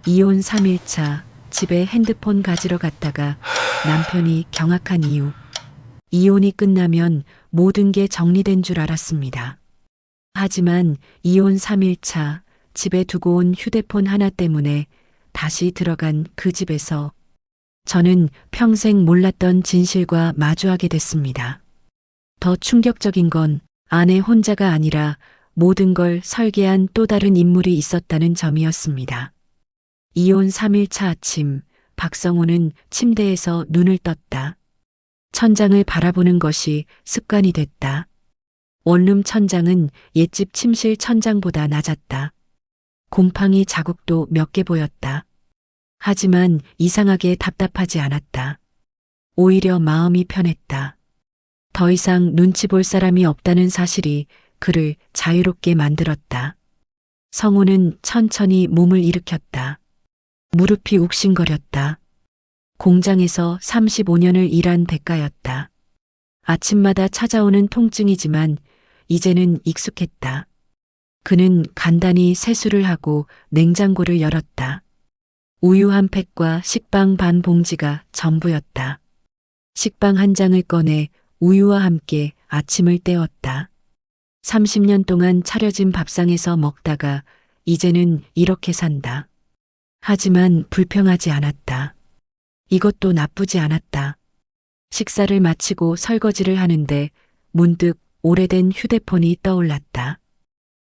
이혼 3일차 집에 핸드폰 가지러 갔다가 남편이 경악한 이유. 이혼이 끝나면 모든 게 정리된 줄 알았습니다. 하지만 이혼 3일차 집에 두고 온 휴대폰 하나 때문에 다시 들어간 그 집에서 저는 평생 몰랐던 진실과 마주하게 됐습니다. 더 충격적인 건 아내 혼자가 아니라 모든 걸 설계한 또 다른 인물이 있었다는 점이었습니다. 이혼 3일차 아침, 박성호는 침대에서 눈을 떴다. 천장을 바라보는 것이 습관이 됐다. 원룸 천장은 옛집 침실 천장보다 낮았다. 곰팡이 자국도 몇 개 보였다. 하지만 이상하게 답답하지 않았다. 오히려 마음이 편했다. 더 이상 눈치 볼 사람이 없다는 사실이 그를 자유롭게 만들었다. 성호는 천천히 몸을 일으켰다. 무릎이 욱신거렸다. 공장에서 35년을 일한 대가였다. 아침마다 찾아오는 통증이지만 이제는 익숙했다. 그는 간단히 세수를 하고 냉장고를 열었다. 우유 한 팩과 식빵 반 봉지가 전부였다. 식빵 한 장을 꺼내 우유와 함께 아침을 때웠다. 30년 동안 차려진 밥상에서 먹다가 이제는 이렇게 산다. 하지만 불평하지 않았다. 이것도 나쁘지 않았다. 식사를 마치고 설거지를 하는데 문득 오래된 휴대폰이 떠올랐다.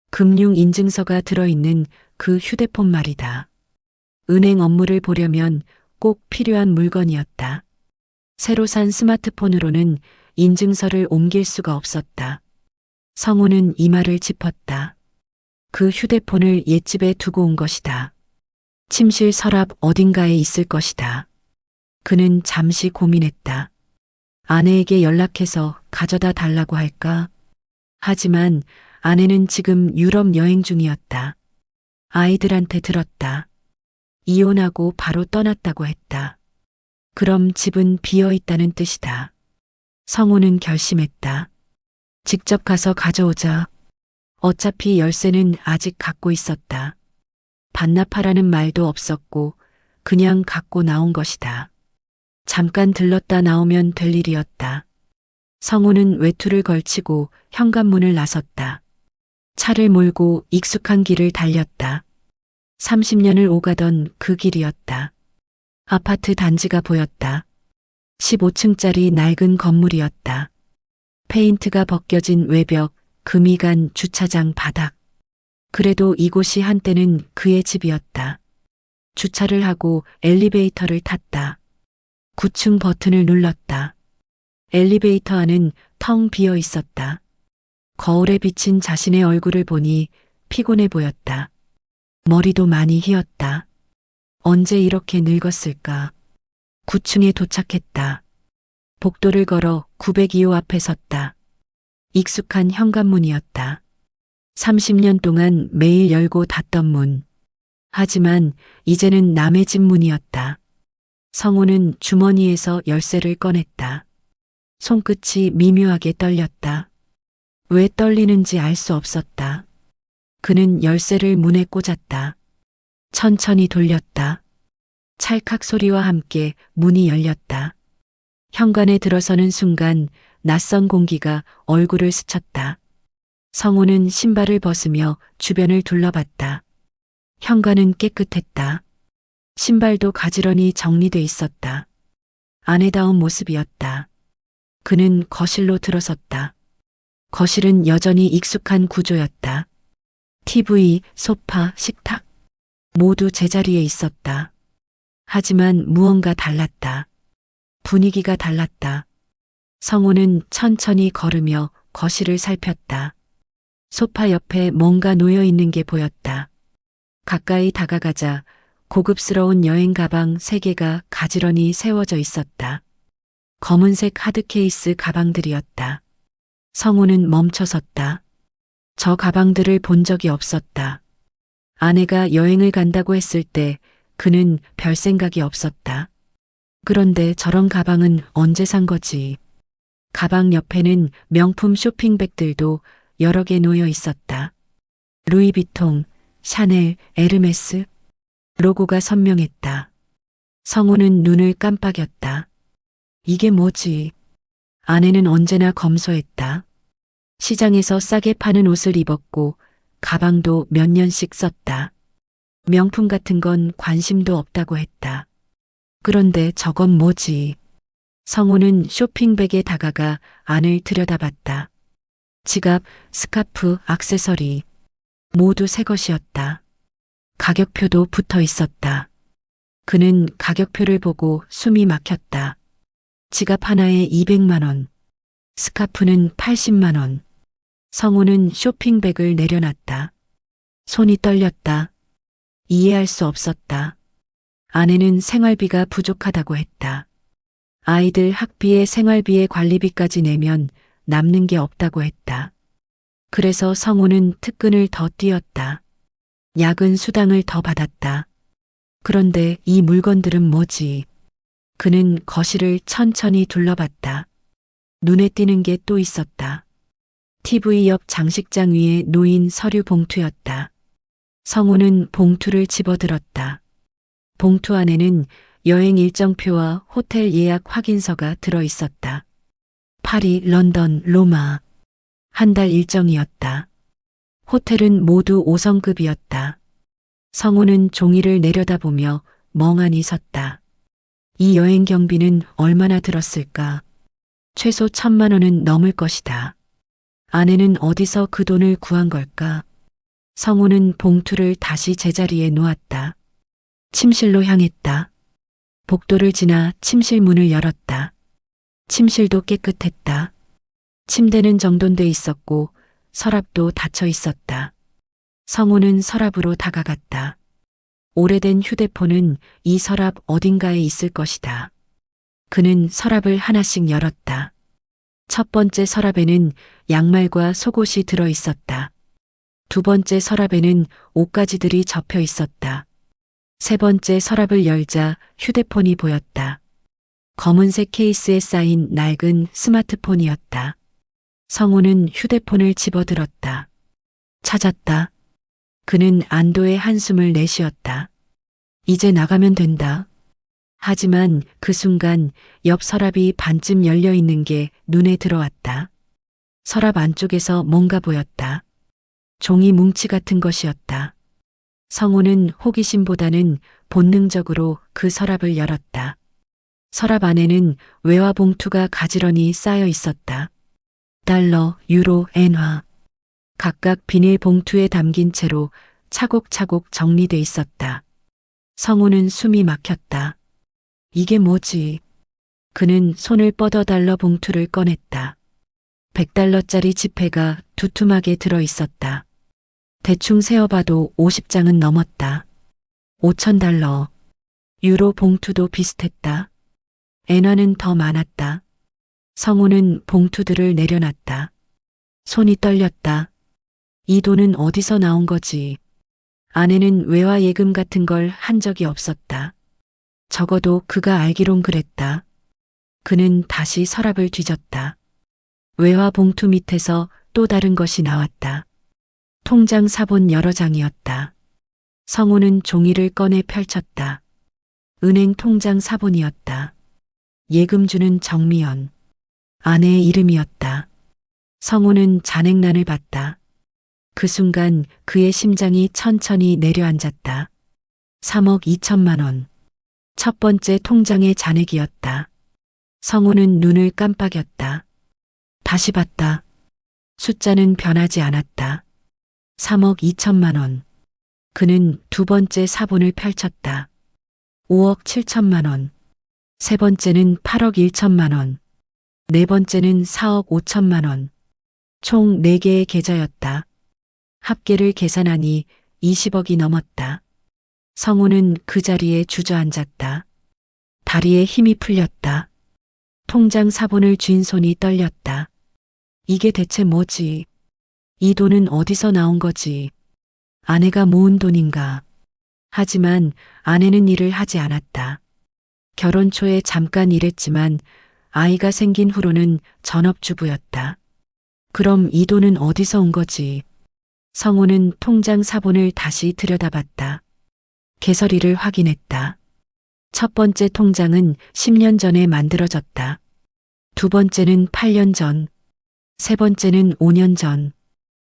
금융인증서가 들어있는 그 휴대폰 말이다. 은행 업무를 보려면 꼭 필요한 물건이었다. 새로 산 스마트폰으로는 인증서를 옮길 수가 없었다. 성호는 이 말을 짚었다. 그 휴대폰을 옛집에 두고 온 것이다. 침실 서랍 어딘가에 있을 것이다. 그는 잠시 고민했다. 아내에게 연락해서 가져다 달라고 할까? 하지만 아내는 지금 유럽 여행 중이었다. 아이들한테 들었다. 이혼하고 바로 떠났다고 했다. 그럼 집은 비어 있다는 뜻이다. 성호는 결심했다. 직접 가서 가져오자. 어차피 열쇠는 아직 갖고 있었다. 반납하라는 말도 없었고 그냥 갖고 나온 것이다. 잠깐 들렀다 나오면 될 일이었다. 성호는 외투를 걸치고 현관문을 나섰다. 차를 몰고 익숙한 길을 달렸다. 30년을 오가던 그 길이었다. 아파트 단지가 보였다. 15층짜리 낡은 건물이었다. 페인트가 벗겨진 외벽, 금이 간 주차장 바닥. 그래도 이곳이 한때는 그의 집이었다. 주차를 하고 엘리베이터를 탔다. 9층 버튼을 눌렀다. 엘리베이터 안은 텅 비어 있었다. 거울에 비친 자신의 얼굴을 보니 피곤해 보였다. 머리도 많이 휘었다. 언제 이렇게 늙었을까? 9층에 도착했다. 복도를 걸어 902호 앞에 섰다. 익숙한 현관문이었다. 30년 동안 매일 열고 닫던 문. 하지만 이제는 남의 집 문이었다. 성호는 주머니에서 열쇠를 꺼냈다. 손끝이 미묘하게 떨렸다. 왜 떨리는지 알 수 없었다. 그는 열쇠를 문에 꽂았다. 천천히 돌렸다. 찰칵 소리와 함께 문이 열렸다. 현관에 들어서는 순간 낯선 공기가 얼굴을 스쳤다. 성호는 신발을 벗으며 주변을 둘러봤다. 현관은 깨끗했다. 신발도 가지런히 정리돼 있었다. 아내다운 모습이었다. 그는 거실로 들어섰다. 거실은 여전히 익숙한 구조였다. TV, 소파, 식탁 모두 제자리에 있었다. 하지만 무언가 달랐다. 분위기가 달랐다. 성호는 천천히 걸으며 거실을 살폈다. 소파 옆에 뭔가 놓여 있는 게 보였다. 가까이 다가가자 고급스러운 여행 가방 3개가 가지런히 세워져 있었다. 검은색 하드 케이스 가방들이었다. 성호는 멈춰섰다. 저 가방들을 본 적이 없었다. 아내가 여행을 간다고 했을 때 그는 별 생각이 없었다. 그런데 저런 가방은 언제 산 거지? 가방 옆에는 명품 쇼핑백들도 여러 개 놓여 있었다. 루이비통, 샤넬, 에르메스. 로고가 선명했다. 성우는 눈을 깜빡였다. 이게 뭐지? 아내는 언제나 검소했다. 시장에서 싸게 파는 옷을 입었고 가방도 몇 년씩 썼다. 명품 같은 건 관심도 없다고 했다. 그런데 저건 뭐지? 성우는 쇼핑백에 다가가 안을 들여다봤다. 지갑, 스카프, 액세서리 모두 새 것이었다. 가격표도 붙어 있었다. 그는 가격표를 보고 숨이 막혔다. 지갑 하나에 200만 원, 스카프는 80만 원. 성우는 쇼핑백을 내려놨다. 손이 떨렸다. 이해할 수 없었다. 아내는 생활비가 부족하다고 했다. 아이들 학비에 생활비에 관리비까지 내면 남는 게 없다고 했다. 그래서 성우는 특근을 더 뛰었다. 야근 수당을 더 받았다. 그런데 이 물건들은 뭐지? 그는 거실을 천천히 둘러봤다. 눈에 띄는 게 또 있었다. TV 옆 장식장 위에 놓인 서류 봉투였다. 성우는 봉투를 집어들었다. 봉투 안에는 여행 일정표와 호텔 예약 확인서가 들어 있었다. 파리, 런던, 로마. 한 달 일정이었다. 호텔은 모두 5성급이었다. 성우는 종이를 내려다보며 멍하니 섰다. 이 여행 경비는 얼마나 들었을까? 최소 1,000만 원은 넘을 것이다. 아내는 어디서 그 돈을 구한 걸까? 성우는 봉투를 다시 제자리에 놓았다. 침실로 향했다. 복도를 지나 침실 문을 열었다. 침실도 깨끗했다. 침대는 정돈돼 있었고 서랍도 닫혀 있었다. 성우는 서랍으로 다가갔다. 오래된 휴대폰은 이 서랍 어딘가에 있을 것이다. 그는 서랍을 하나씩 열었다. 첫 번째 서랍에는 양말과 속옷이 들어 있었다. 두 번째 서랍에는 옷가지들이 접혀 있었다. 세 번째 서랍을 열자 휴대폰이 보였다. 검은색 케이스에 쌓인 낡은 스마트폰이었다. 성우는 휴대폰을 집어들었다. 찾았다. 그는 안도의 한숨을 내쉬었다. 이제 나가면 된다. 하지만 그 순간 옆 서랍이 반쯤 열려 있는 게 눈에 들어왔다. 서랍 안쪽에서 뭔가 보였다. 종이 뭉치 같은 것이었다. 성우는 호기심보다는 본능적으로 그 서랍을 열었다. 서랍 안에는 외화 봉투가 가지런히 쌓여 있었다. 달러, 유로, 엔화. 각각 비닐 봉투에 담긴 채로 차곡차곡 정리돼 있었다. 성우는 숨이 막혔다. 이게 뭐지? 그는 손을 뻗어 달러 봉투를 꺼냈다. 100달러짜리 지폐가 두툼하게 들어 있었다. 대충 세어봐도 50장은 넘었다. 5,000달러. 유로 봉투도 비슷했다. 엔화는 더 많았다. 성우는 봉투들을 내려놨다. 손이 떨렸다. 이 돈은 어디서 나온 거지? 아내는 외화 예금 같은 걸 한 적이 없었다. 적어도 그가 알기론 그랬다. 그는 다시 서랍을 뒤졌다. 외화 봉투 밑에서 또 다른 것이 나왔다. 통장 사본 여러 장이었다. 성우는 종이를 꺼내 펼쳤다. 은행 통장 사본이었다. 예금주는 정미연. 아내의 이름이었다. 성우는 잔액란을 봤다. 그 순간 그의 심장이 천천히 내려앉았다. 3억 2천만 원. 첫 번째 통장의 잔액이었다. 성우는 눈을 깜빡였다. 다시 봤다. 숫자는 변하지 않았다. 3억 2천만 원. 그는 두 번째 사본을 펼쳤다. 5억 7천만 원. 세 번째는 8억 1천만 원. 네 번째는 4억 5천만 원. 총 4개의 계좌였다. 합계를 계산하니 20억이 넘었다. 성우는 그 자리에 주저앉았다. 다리에 힘이 풀렸다. 통장 사본을 쥔 손이 떨렸다. 이게 대체 뭐지? 이 돈은 어디서 나온 거지? 아내가 모은 돈인가? 하지만 아내는 일을 하지 않았다. 결혼 초에 잠깐 일했지만 아이가 생긴 후로는 전업주부였다. 그럼 이 돈은 어디서 온 거지? 성우는 통장 사본을 다시 들여다봤다. 개설이를 확인했다. 첫 번째 통장은 10년 전에 만들어졌다. 두 번째는 8년 전, 세 번째는 5년 전,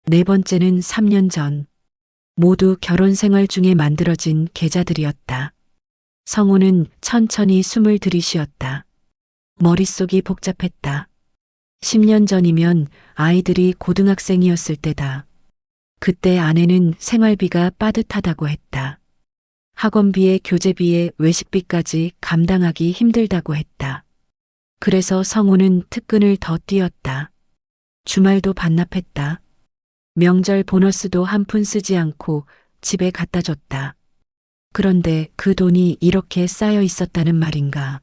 네 번째는 3년 전. 모두 결혼 생활 중에 만들어진 계좌들이었다. 성우는 천천히 숨을 들이쉬었다. 머릿속이 복잡했다. 10년 전이면 아이들이 고등학생이었을 때다. 그때 아내는 생활비가 빠듯하다고 했다. 학원비에 교재비에 외식비까지 감당하기 힘들다고 했다. 그래서 성우는 특근을 더 뛰었다. 주말도 반납했다. 명절 보너스도 한 푼 쓰지 않고 집에 갖다 줬다. 그런데 그 돈이 이렇게 쌓여 있었다는 말인가.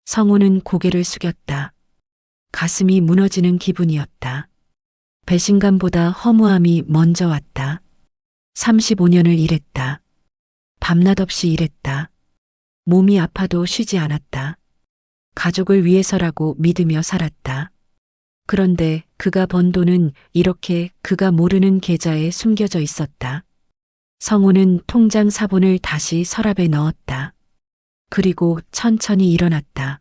성우는 고개를 숙였다. 가슴이 무너지는 기분이었다. 배신감보다 허무함이 먼저 왔다. 35년을 일했다. 밤낮 없이 일했다. 몸이 아파도 쉬지 않았다. 가족을 위해서라고 믿으며 살았다. 그런데 그가 번 돈은 이렇게 그가 모르는 계좌에 숨겨져 있었다. 성우는 통장 사본을 다시 서랍에 넣었다. 그리고 천천히 일어났다.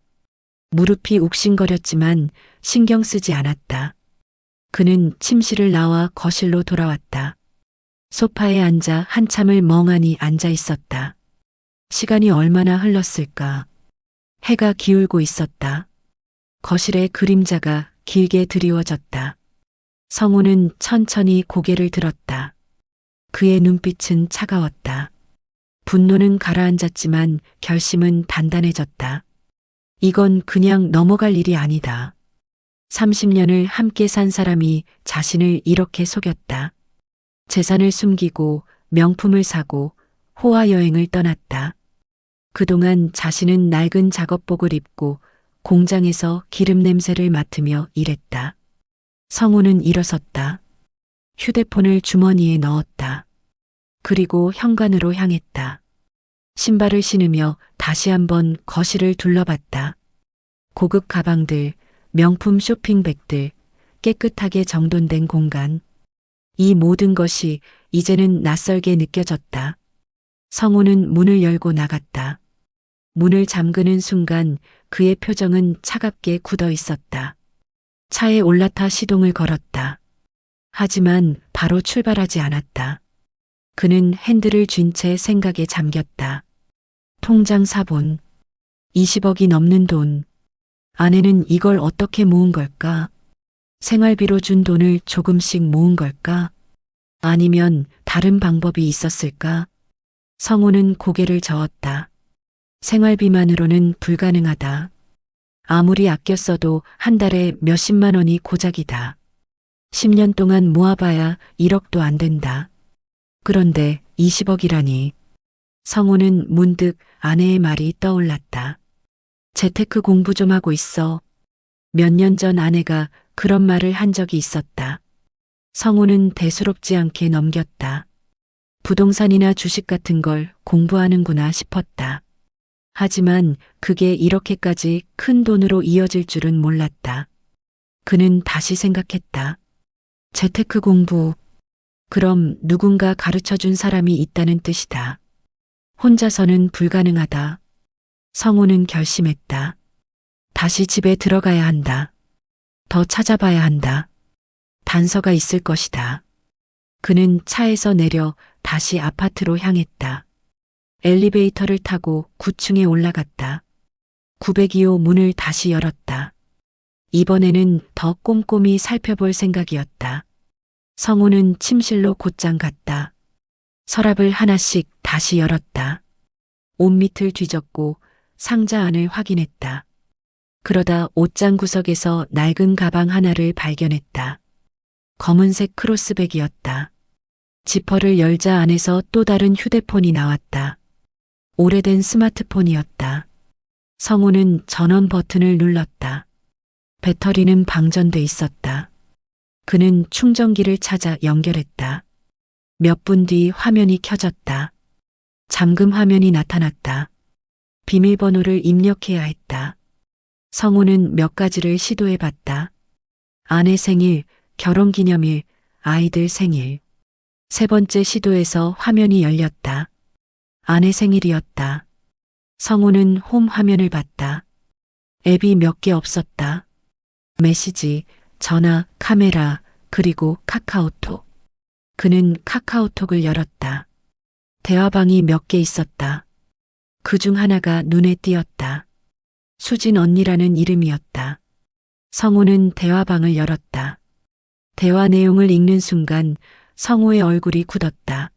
무릎이 욱신거렸지만 신경 쓰지 않았다. 그는 침실을 나와 거실로 돌아왔다. 소파에 앉아 한참을 멍하니 앉아 있었다. 시간이 얼마나 흘렀을까? 해가 기울고 있었다. 거실의 그림자가 길게 드리워졌다. 성우는 천천히 고개를 들었다. 그의 눈빛은 차가웠다. 분노는 가라앉았지만 결심은 단단해졌다. 이건 그냥 넘어갈 일이 아니다. 30년을 함께 산 사람이 자신을 이렇게 속였다. 재산을 숨기고 명품을 사고 호화 여행을 떠났다. 그동안 자신은 낡은 작업복을 입고 공장에서 기름 냄새를 맡으며 일했다. 성우는 일어섰다. 휴대폰을 주머니에 넣었다. 그리고 현관으로 향했다. 신발을 신으며 다시 한번 거실을 둘러봤다. 고급 가방들, 명품 쇼핑백들, 깨끗하게 정돈된 공간. 이 모든 것이 이제는 낯설게 느껴졌다. 성우는 문을 열고 나갔다. 문을 잠그는 순간 그의 표정은 차갑게 굳어 있었다. 차에 올라타 시동을 걸었다. 하지만 바로 출발하지 않았다. 그는 핸들을 쥔 채 생각에 잠겼다. 통장 사본. 20억이 넘는 돈. 아내는 이걸 어떻게 모은 걸까? 생활비로 준 돈을 조금씩 모은 걸까? 아니면 다른 방법이 있었을까? 성우는 고개를 저었다. 생활비만으로는 불가능하다. 아무리 아껴 써도 한 달에 몇십만 원이 고작이다. 10년 동안 모아봐야 1억도 안 된다. 그런데 20억이라니. 성우는 문득 아내의 말이 떠올랐다. 재테크 공부 좀 하고 있어. 몇 년 전 아내가 그런 말을 한 적이 있었다. 성우는 대수롭지 않게 넘겼다. 부동산이나 주식 같은 걸 공부하는구나 싶었다. 하지만 그게 이렇게까지 큰 돈으로 이어질 줄은 몰랐다. 그는 다시 생각했다. 재테크 공부. 그럼 누군가 가르쳐준 사람이 있다는 뜻이다. 혼자서는 불가능하다. 성우는 결심했다. 다시 집에 들어가야 한다. 더 찾아봐야 한다. 단서가 있을 것이다. 그는 차에서 내려 다시 아파트로 향했다. 엘리베이터를 타고 9층에 올라갔다. 902호 문을 다시 열었다. 이번에는 더 꼼꼼히 살펴볼 생각이었다. 성우는 침실로 곧장 갔다. 서랍을 하나씩 다시 열었다. 옷 밑을 뒤졌고 상자 안을 확인했다. 그러다 옷장 구석에서 낡은 가방 하나를 발견했다. 검은색 크로스백이었다. 지퍼를 열자 안에서 또 다른 휴대폰이 나왔다. 오래된 스마트폰이었다. 성우는 전원 버튼을 눌렀다. 배터리는 방전돼 있었다. 그는 충전기를 찾아 연결했다. 몇 분 뒤 화면이 켜졌다. 잠금 화면이 나타났다. 비밀번호를 입력해야 했다. 성우는 몇 가지를 시도해봤다. 아내 생일, 결혼기념일, 아이들 생일. 세 번째 시도에서 화면이 열렸다. 아내 생일이었다. 성우는 홈 화면을 봤다. 앱이 몇 개 없었다. 메시지, 전화, 카메라, 그리고 카카오톡. 그는 카카오톡을 열었다. 대화방이 몇 개 있었다. 그 중 하나가 눈에 띄었다. 수진 언니라는 이름이었다. 성우는 대화방을 열었다. 대화 내용을 읽는 순간 성우의 얼굴이 굳었다.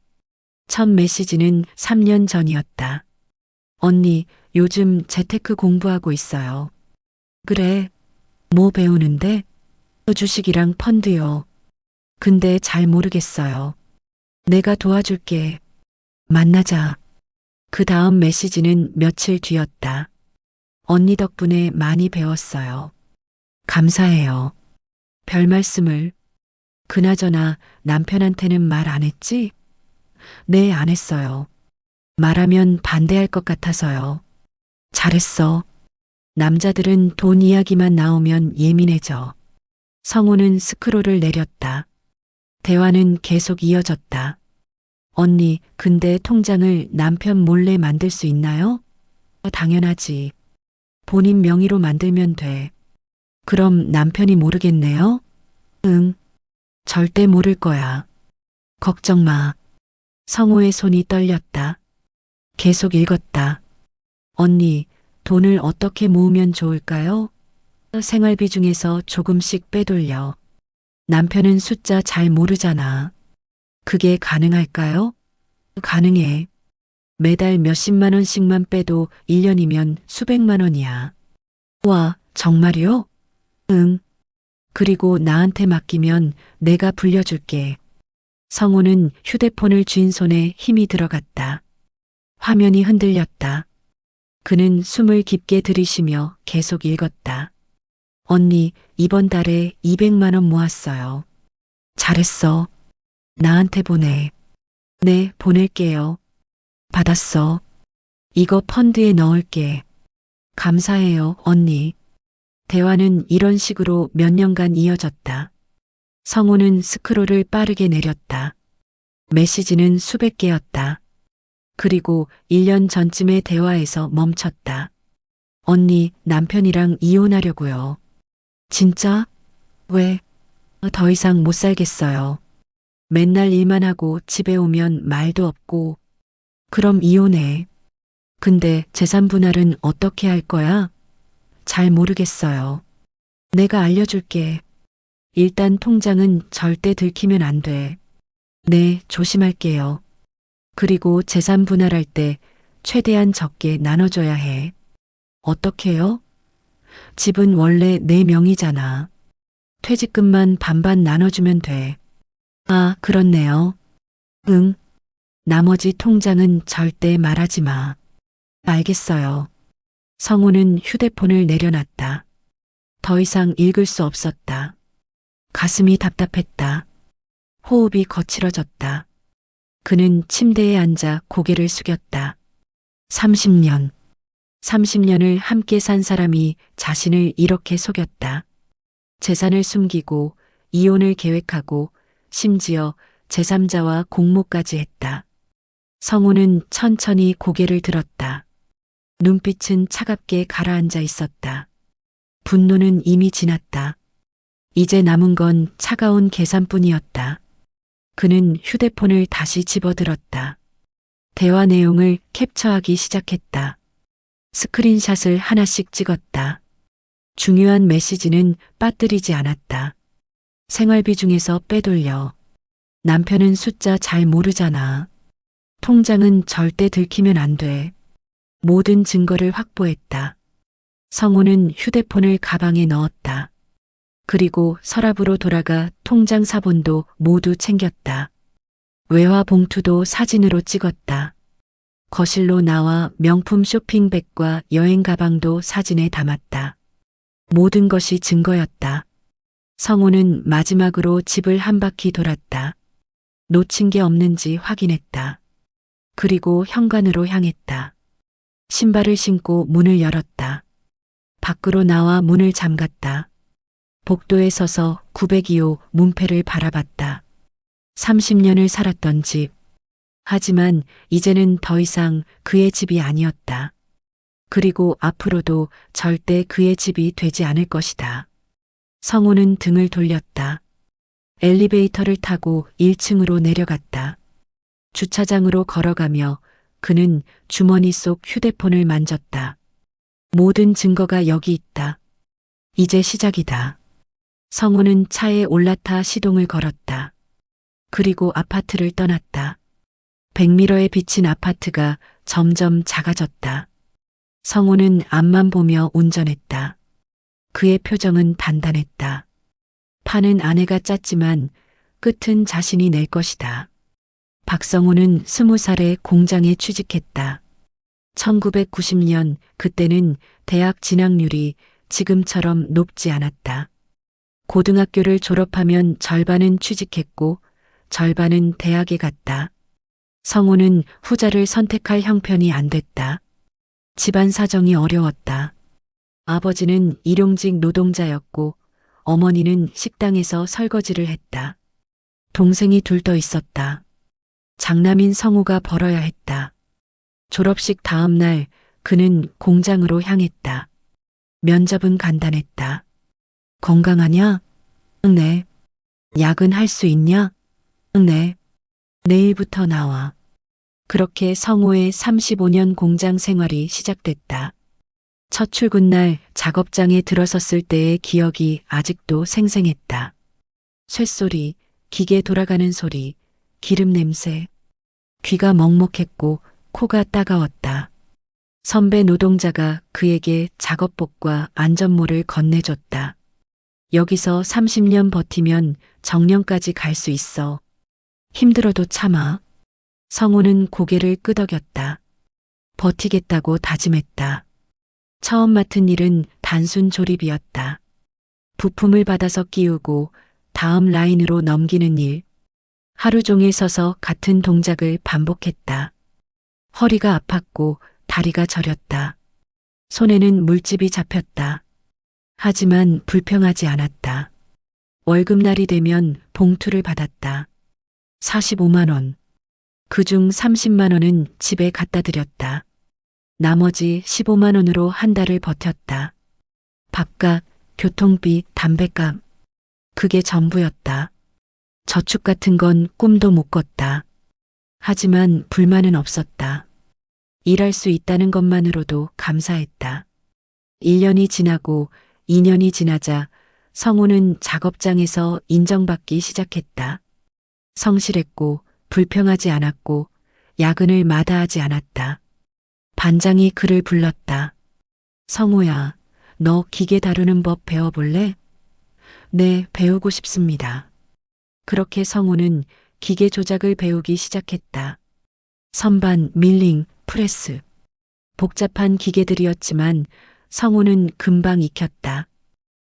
첫 메시지는 3년 전이었다. 언니, 요즘 재테크 공부하고 있어요. 그래. 뭐 배우는데? 주식이랑 펀드요. 근데 잘 모르겠어요. 내가 도와줄게. 만나자. 그 다음 메시지는 며칠 뒤였다. 언니 덕분에 많이 배웠어요. 감사해요. 별 말씀을. 그나저나 남편한테는 말 안 했지? 네, 안 했어요. 말하면 반대할 것 같아서요. 잘했어. 남자들은 돈 이야기만 나오면 예민해져. 성우는 스크롤을 내렸다. 대화는 계속 이어졌다. 언니, 근데 통장을 남편 몰래 만들 수 있나요? 당연하지. 본인 명의로 만들면 돼. 그럼 남편이 모르겠네요? 응. 절대 모를 거야. 걱정 마. 성우의 손이 떨렸다. 계속 읽었다. 언니, 돈을 어떻게 모으면 좋을까요? 생활비 중에서 조금씩 빼돌려. 남편은 숫자 잘 모르잖아. 그게 가능할까요? 가능해. 매달 몇십만 원씩만 빼도 1년이면 수백만 원이야. 와, 정말요? 응. 그리고 나한테 맡기면 내가 불려줄게. 성우는 휴대폰을 쥔 손에 힘이 들어갔다. 화면이 흔들렸다. 그는 숨을 깊게 들이쉬며 계속 읽었다. 언니, 이번 달에 200만 원 모았어요. 잘했어. 나한테 보내. 네, 보낼게요. 받았어. 이거 펀드에 넣을게. 감사해요, 언니. 대화는 이런 식으로 몇 년간 이어졌다. 성우는 스크롤을 빠르게 내렸다. 메시지는 수백 개였다. 그리고 1년 전쯤의 대화에서 멈췄다. 언니, 남편이랑 이혼하려고요. 진짜? 왜? 더 이상 못 살겠어요. 맨날 일만 하고 집에 오면 말도 없고. 그럼 이혼해. 근데 재산 분할은 어떻게 할 거야? 잘 모르겠어요. 내가 알려줄게. 일단 통장은 절대 들키면 안 돼. 네, 조심할게요. 그리고 재산 분할할 때 최대한 적게 나눠줘야 해. 어떻게요? 집은 원래 내 명의잖아. 퇴직금만 반반 나눠주면 돼. 아, 그렇네요. 응. 나머지 통장은 절대 말하지 마. 알겠어요. 성우는 휴대폰을 내려놨다. 더 이상 읽을 수 없었다. 가슴이 답답했다. 호흡이 거칠어졌다. 그는 침대에 앉아 고개를 숙였다. 30년. 30년을 함께 산 사람이 자신을 이렇게 속였다. 재산을 숨기고 이혼을 계획하고 심지어 제3자와 공모까지 했다. 성우는 천천히 고개를 들었다. 눈빛은 차갑게 가라앉아 있었다. 분노는 이미 지났다. 이제 남은 건 차가운 계산뿐이었다. 그는 휴대폰을 다시 집어들었다. 대화 내용을 캡처하기 시작했다. 스크린샷을 하나씩 찍었다. 중요한 메시지는 빠뜨리지 않았다. 생활비 중에서 빼돌려. 남편은 숫자 잘 모르잖아. 통장은 절대 들키면 안 돼. 모든 증거를 확보했다. 성우는 휴대폰을 가방에 넣었다. 그리고 서랍으로 돌아가 통장 사본도 모두 챙겼다. 외화 봉투도 사진으로 찍었다. 거실로 나와 명품 쇼핑백과 여행 가방도 사진에 담았다. 모든 것이 증거였다. 성우는 마지막으로 집을 한 바퀴 돌았다. 놓친 게 없는지 확인했다. 그리고 현관으로 향했다. 신발을 신고 문을 열었다. 밖으로 나와 문을 잠갔다. 복도에 서서 902호 문패를 바라봤다. 30년을 살았던 집. 하지만 이제는 더 이상 그의 집이 아니었다. 그리고 앞으로도 절대 그의 집이 되지 않을 것이다. 성우는 등을 돌렸다. 엘리베이터를 타고 1층으로 내려갔다. 주차장으로 걸어가며 그는 주머니 속 휴대폰을 만졌다. 모든 증거가 여기 있다. 이제 시작이다. 성우는 차에 올라타 시동을 걸었다. 그리고 아파트를 떠났다. 백미러에 비친 아파트가 점점 작아졌다. 성우는 앞만 보며 운전했다. 그의 표정은 단단했다. 판은 아내가 짰지만 끝은 자신이 낼 것이다. 박성우는 20살에 공장에 취직했다. 1990년 그때는 대학 진학률이 지금처럼 높지 않았다. 고등학교를 졸업하면 절반은 취직했고 절반은 대학에 갔다. 성우는 후자를 선택할 형편이 안 됐다. 집안 사정이 어려웠다. 아버지는 일용직 노동자였고 어머니는 식당에서 설거지를 했다. 동생이 둘 더 있었다. 장남인 성우가 벌어야 했다. 졸업식 다음 날 그는 공장으로 향했다. 면접은 간단했다. 건강하냐? 네. 야근 할 수 있냐? 네. 내일부터 나와. 그렇게 성우의 35년 공장 생활이 시작됐다. 첫 출근 날 작업장에 들어섰을 때의 기억이 아직도 생생했다. 쇳소리, 기계 돌아가는 소리, 기름 냄새. 귀가 먹먹했고 코가 따가웠다. 선배 노동자가 그에게 작업복과 안전모를 건네줬다. 여기서 30년 버티면 정년까지 갈 수 있어. 힘들어도 참아. 성우는 고개를 끄덕였다. 버티겠다고 다짐했다. 처음 맡은 일은 단순 조립이었다. 부품을 받아서 끼우고 다음 라인으로 넘기는 일. 하루 종일 서서 같은 동작을 반복했다. 허리가 아팠고 다리가 저렸다. 손에는 물집이 잡혔다. 하지만 불평하지 않았다. 월급날이 되면 봉투를 받았다. 45만 원. 그중 30만 원은 집에 갖다 드렸다. 나머지 15만 원으로 한 달을 버텼다. 밥값, 교통비, 담배값. 그게 전부였다. 저축 같은 건 꿈도 못 꿨다. 하지만 불만은 없었다. 일할 수 있다는 것만으로도 감사했다. 1년이 지나고 2년이 지나자 성우는 작업장에서 인정받기 시작했다. 성실했고 불평하지 않았고 야근을 마다하지 않았다. 반장이 그를 불렀다. 성우야, 너 기계 다루는 법 배워볼래? 네, 배우고 싶습니다. 그렇게 성우는 기계 조작을 배우기 시작했다. 선반, 밀링, 프레스. 복잡한 기계들이었지만 성우는 금방 익혔다.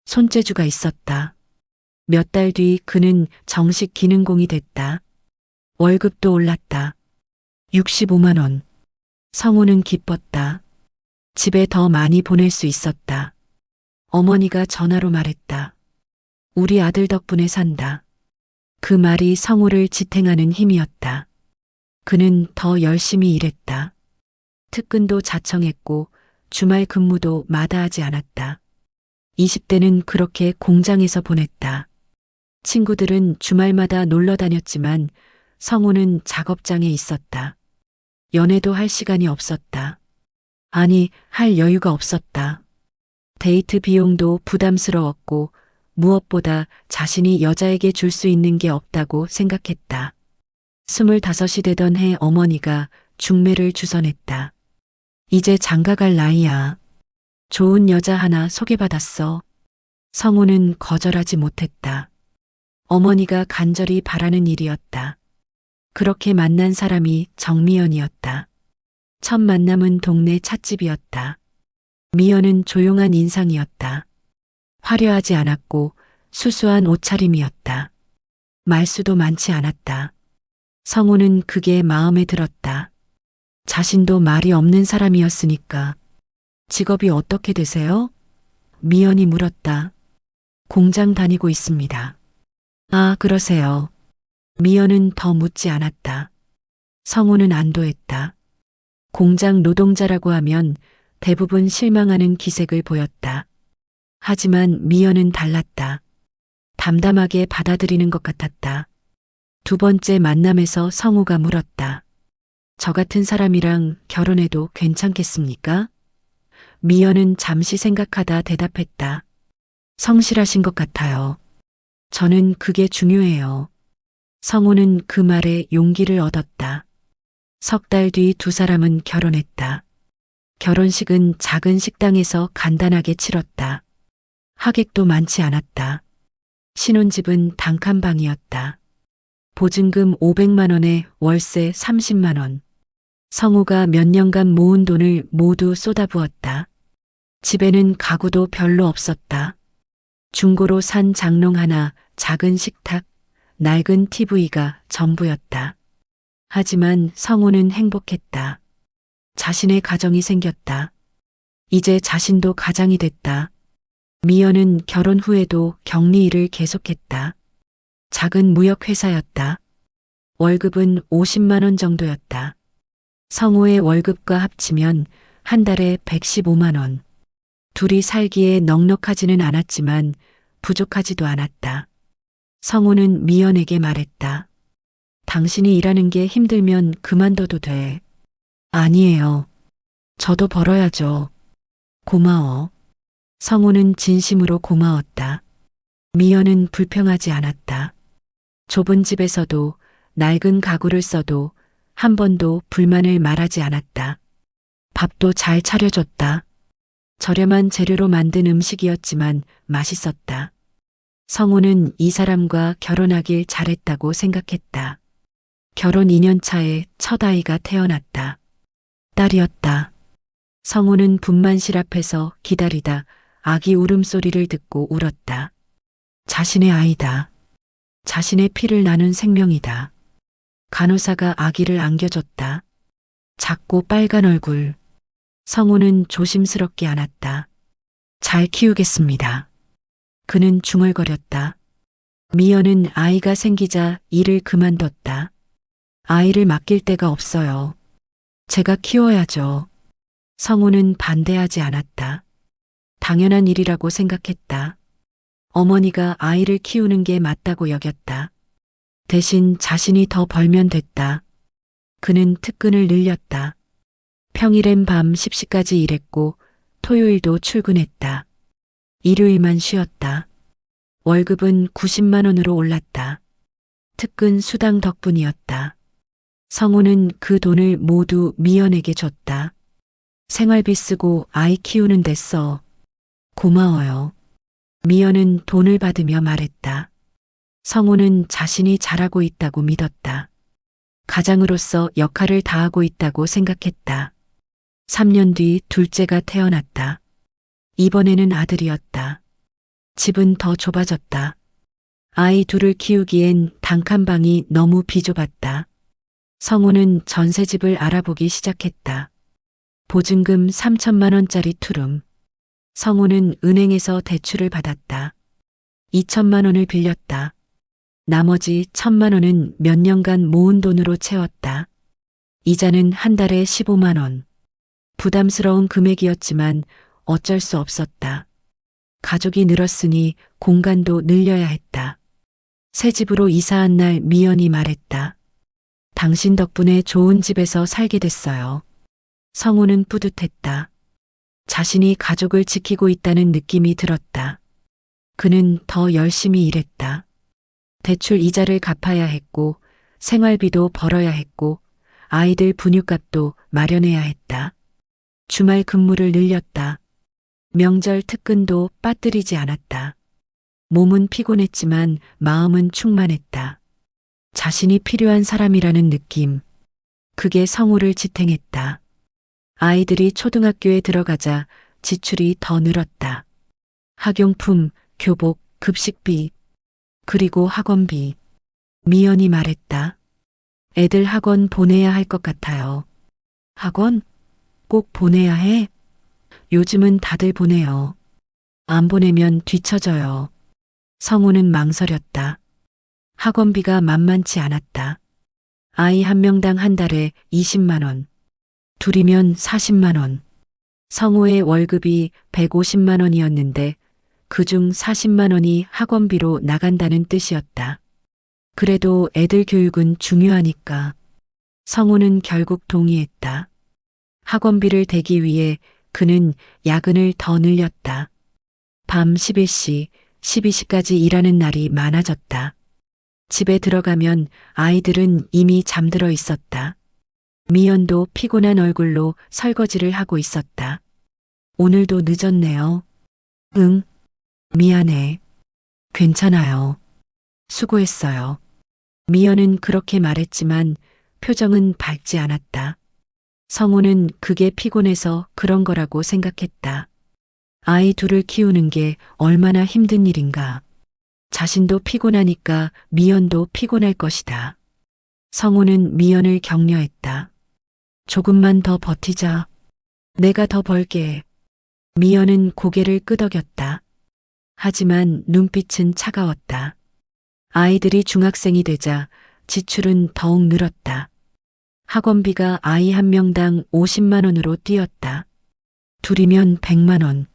손재주가 있었다. 몇 달 뒤 그는 정식 기능공이 됐다. 월급도 올랐다. 65만 원. 성우는 기뻤다. 집에 더 많이 보낼 수 있었다. 어머니가 전화로 말했다. 우리 아들 덕분에 산다. 그 말이 성우를 지탱하는 힘이었다. 그는 더 열심히 일했다. 특근도 자청했고 주말 근무도 마다하지 않았다. 20대는 그렇게 공장에서 보냈다. 친구들은 주말마다 놀러 다녔지만 성우는 작업장에 있었다. 연애도 할 시간이 없었다. 아니, 할 여유가 없었다. 데이트 비용도 부담스러웠고 무엇보다 자신이 여자에게 줄 수 있는 게 없다고 생각했다. 25이 되던 해 어머니가 중매를 주선했다. 이제 장가갈 나이야. 좋은 여자 하나 소개받았어. 성우는 거절하지 못했다. 어머니가 간절히 바라는 일이었다. 그렇게 만난 사람이 정미연이었다. 첫 만남은 동네 찻집이었다. 미연은 조용한 인상이었다. 화려하지 않았고 수수한 옷차림이었다. 말수도 많지 않았다. 성우는 그게 마음에 들었다. 자신도 말이 없는 사람이었으니까. 직업이 어떻게 되세요? 미연이 물었다. 공장 다니고 있습니다. 아, 그러세요. 미연은 더 묻지 않았다. 성우는 안도했다. 공장 노동자라고 하면 대부분 실망하는 기색을 보였다. 하지만 미연은 달랐다. 담담하게 받아들이는 것 같았다. 두 번째 만남에서 성우가 물었다. 저 같은 사람이랑 결혼해도 괜찮겠습니까? 미연은 잠시 생각하다 대답했다. 성실하신 것 같아요. 저는 그게 중요해요. 성우는 그 말에 용기를 얻었다. 석 달 뒤 두 사람은 결혼했다. 결혼식은 작은 식당에서 간단하게 치렀다. 하객도 많지 않았다. 신혼집은 단칸방이었다. 보증금 500만 원에 월세 30만 원. 성우가 몇 년간 모은 돈을 모두 쏟아부었다. 집에는 가구도 별로 없었다. 중고로 산 장롱 하나, 작은 식탁, 낡은 TV가 전부였다. 하지만 성우는 행복했다. 자신의 가정이 생겼다. 이제 자신도 가장이 됐다. 미연은 결혼 후에도 격리 일을 계속했다. 작은 무역회사였다. 월급은 50만 원 정도였다. 성우의 월급과 합치면 한 달에 115만 원. 둘이 살기에 넉넉하지는 않았지만 부족하지도 않았다. 성우는 미연에게 말했다. 당신이 일하는 게 힘들면 그만둬도 돼. 아니에요. 저도 벌어야죠. 고마워. 성우는 진심으로 고마웠다. 미연은 불평하지 않았다. 좁은 집에서도 낡은 가구를 써도 한 번도 불만을 말하지 않았다. 밥도 잘 차려줬다. 저렴한 재료로 만든 음식이었지만 맛있었다. 성우는 이 사람과 결혼하길 잘했다고 생각했다. 결혼 2년 차에 첫 아이가 태어났다. 딸이었다. 성우는 분만실 앞에서 기다리다 아기 울음소리를 듣고 울었다. 자신의 아이다. 자신의 피를 나눈 생명이다. 간호사가 아기를 안겨줬다. 작고 빨간 얼굴. 성우는 조심스럽게 안았다. 잘 키우겠습니다. 그는 중얼거렸다. 미연은 아이가 생기자 일을 그만뒀다. 아이를 맡길 데가 없어요. 제가 키워야죠. 성우는 반대하지 않았다. 당연한 일이라고 생각했다. 어머니가 아이를 키우는 게 맞다고 여겼다. 대신 자신이 더 벌면 됐다. 그는 특근을 늘렸다. 평일엔 밤 10시까지 일했고 토요일도 출근했다. 일요일만 쉬었다. 월급은 90만 원으로 올랐다. 특근 수당 덕분이었다. 성우는 그 돈을 모두 미연에게 줬다. 생활비 쓰고 아이 키우는 데 써. 고마워요. 미연은 돈을 받으며 말했다. 성우는 자신이 잘하고 있다고 믿었다. 가장으로서 역할을 다하고 있다고 생각했다. 3년 뒤 둘째가 태어났다. 이번에는 아들이었다. 집은 더 좁아졌다. 아이 둘을 키우기엔 단칸방이 너무 비좁았다. 성우는 전세집을 알아보기 시작했다. 보증금 3천만 원짜리 투룸. 성우는 은행에서 대출을 받았다. 2천만 원을 빌렸다. 나머지 1천만 원은 몇 년간 모은 돈으로 채웠다. 이자는 한 달에 15만 원. 부담스러운 금액이었지만 어쩔 수 없었다. 가족이 늘었으니 공간도 늘려야 했다. 새 집으로 이사한 날 미연이 말했다. 당신 덕분에 좋은 집에서 살게 됐어요. 성우는 뿌듯했다. 자신이 가족을 지키고 있다는 느낌이 들었다. 그는 더 열심히 일했다. 대출 이자를 갚아야 했고 생활비도 벌어야 했고 아이들 분유값도 마련해야 했다. 주말 근무를 늘렸다. 명절 특근도 빠뜨리지 않았다. 몸은 피곤했지만 마음은 충만했다. 자신이 필요한 사람이라는 느낌. 그게 성우를 지탱했다. 아이들이 초등학교에 들어가자 지출이 더 늘었다. 학용품, 교복, 급식비, 그리고 학원비. 미연이 말했다. 애들 학원 보내야 할 것 같아요. 학원? 꼭 보내야 해? 요즘은 다들 보내요. 안 보내면 뒤처져요. 성우는 망설였다. 학원비가 만만치 않았다. 아이 한 명당 한 달에 20만 원. 둘이면 40만 원. 성호의 월급이 150만 원이었는데 그중 40만 원이 학원비로 나간다는 뜻이었다. 그래도 애들 교육은 중요하니까. 성호는 결국 동의했다. 학원비를 대기 위해 그는 야근을 더 늘렸다. 밤 11시, 12시까지 일하는 날이 많아졌다. 집에 들어가면 아이들은 이미 잠들어 있었다. 미연도 피곤한 얼굴로 설거지를 하고 있었다. 오늘도 늦었네요. 응, 미안해. 괜찮아요. 수고했어요. 미연은 그렇게 말했지만 표정은 밝지 않았다. 성우는 그게 피곤해서 그런 거라고 생각했다. 아이 둘을 키우는 게 얼마나 힘든 일인가. 자신도 피곤하니까 미연도 피곤할 것이다. 성우는 미연을 격려했다. 조금만 더 버티자. 내가 더 벌게. 미연은 고개를 끄덕였다. 하지만 눈빛은 차가웠다. 아이들이 중학생이 되자 지출은 더욱 늘었다. 학원비가 아이 한 명당 50만 원으로 뛰었다. 둘이면 100만 원.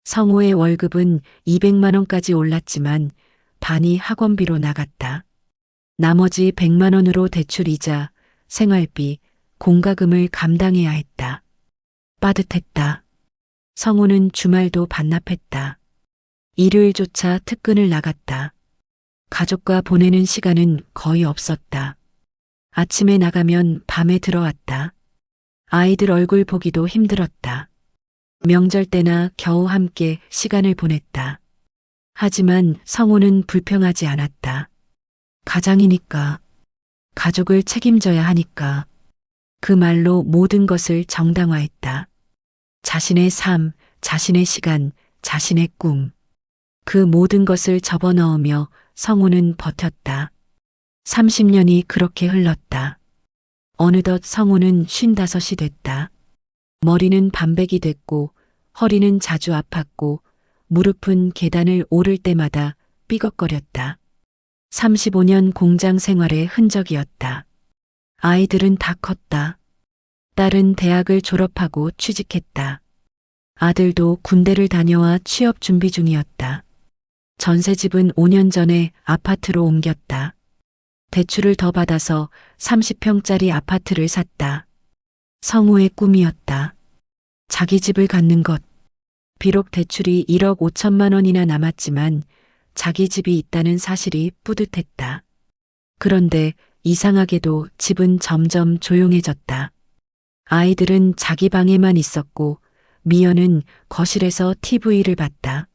성호의 월급은 200만 원까지 올랐지만 반이 학원비로 나갔다. 나머지 100만 원으로 대출이자, 생활비, 공과금을 감당해야 했다. 빠듯했다. 성호는 주말도 반납했다. 일요일조차 특근을 나갔다. 가족과 보내는 시간은 거의 없었다. 아침에 나가면 밤에 들어왔다. 아이들 얼굴 보기도 힘들었다. 명절 때나 겨우 함께 시간을 보냈다. 하지만 성호는 불평하지 않았다. 가장이니까, 가족을 책임져야 하니까. 그 말로 모든 것을 정당화했다. 자신의 삶, 자신의 시간, 자신의 꿈. 그 모든 것을 접어넣으며 성우는 버텼다. 30년이 그렇게 흘렀다. 어느덧 성우는 55이 됐다. 머리는 반백이 됐고 허리는 자주 아팠고 무릎은 계단을 오를 때마다 삐걱거렸다. 35년 공장 생활의 흔적이었다. 아이들은 다 컸다. 딸은 대학을 졸업하고 취직했다. 아들도 군대를 다녀와 취업 준비 중이었다. 전세집은 5년 전에 아파트로 옮겼다. 대출을 더 받아서 30평짜리 아파트를 샀다. 성우의 꿈이었다. 자기 집을 갖는 것. 비록 대출이 1억 5천만 원이나 남았지만 자기 집이 있다는 사실이 뿌듯했다. 그런데 이상하게도 집은 점점 조용해졌다. 아이들은 자기 방에만 있었고 미연은 거실에서 TV를 봤다.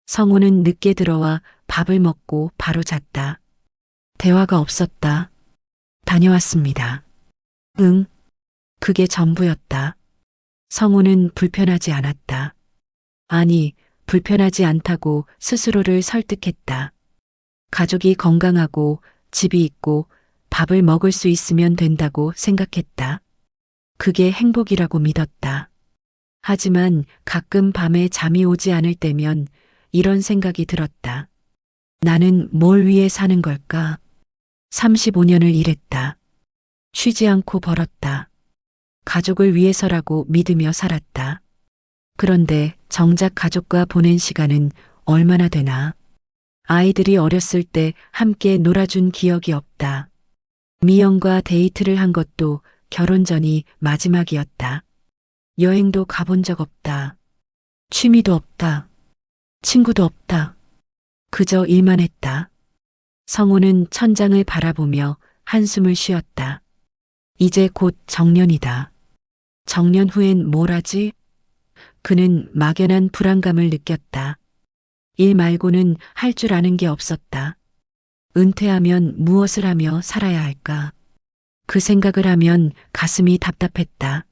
성우는 늦게 들어와 밥을 먹고 바로 잤다. 대화가 없었다. 다녀왔습니다. 응. 그게 전부였다. 성우는 불편하지 않았다. 아니, 불편하지 않다고 스스로를 설득했다. 가족이 건강하고 집이 있고 밥을 먹을 수 있으면 된다고 생각했다. 그게 행복이라고 믿었다. 하지만 가끔 밤에 잠이 오지 않을 때면 이런 생각이 들었다. 나는 뭘 위해 사는 걸까? 35년을 일했다. 쉬지 않고 벌었다. 가족을 위해서라고 믿으며 살았다. 그런데 정작 가족과 보낸 시간은 얼마나 되나? 아이들이 어렸을 때 함께 놀아준 기억이 없다. 미영과 데이트를 한 것도 결혼 전이 마지막이었다. 여행도 가본 적 없다. 취미도 없다. 친구도 없다. 그저 일만 했다. 성우는 천장을 바라보며 한숨을 쉬었다. 이제 곧 정년이다. 정년 후엔 뭘 하지? 그는 막연한 불안감을 느꼈다. 일 말고는 할 줄 아는 게 없었다. 은퇴하면 무엇을 하며 살아야 할까? 그 생각을 하면 가슴이 답답했다.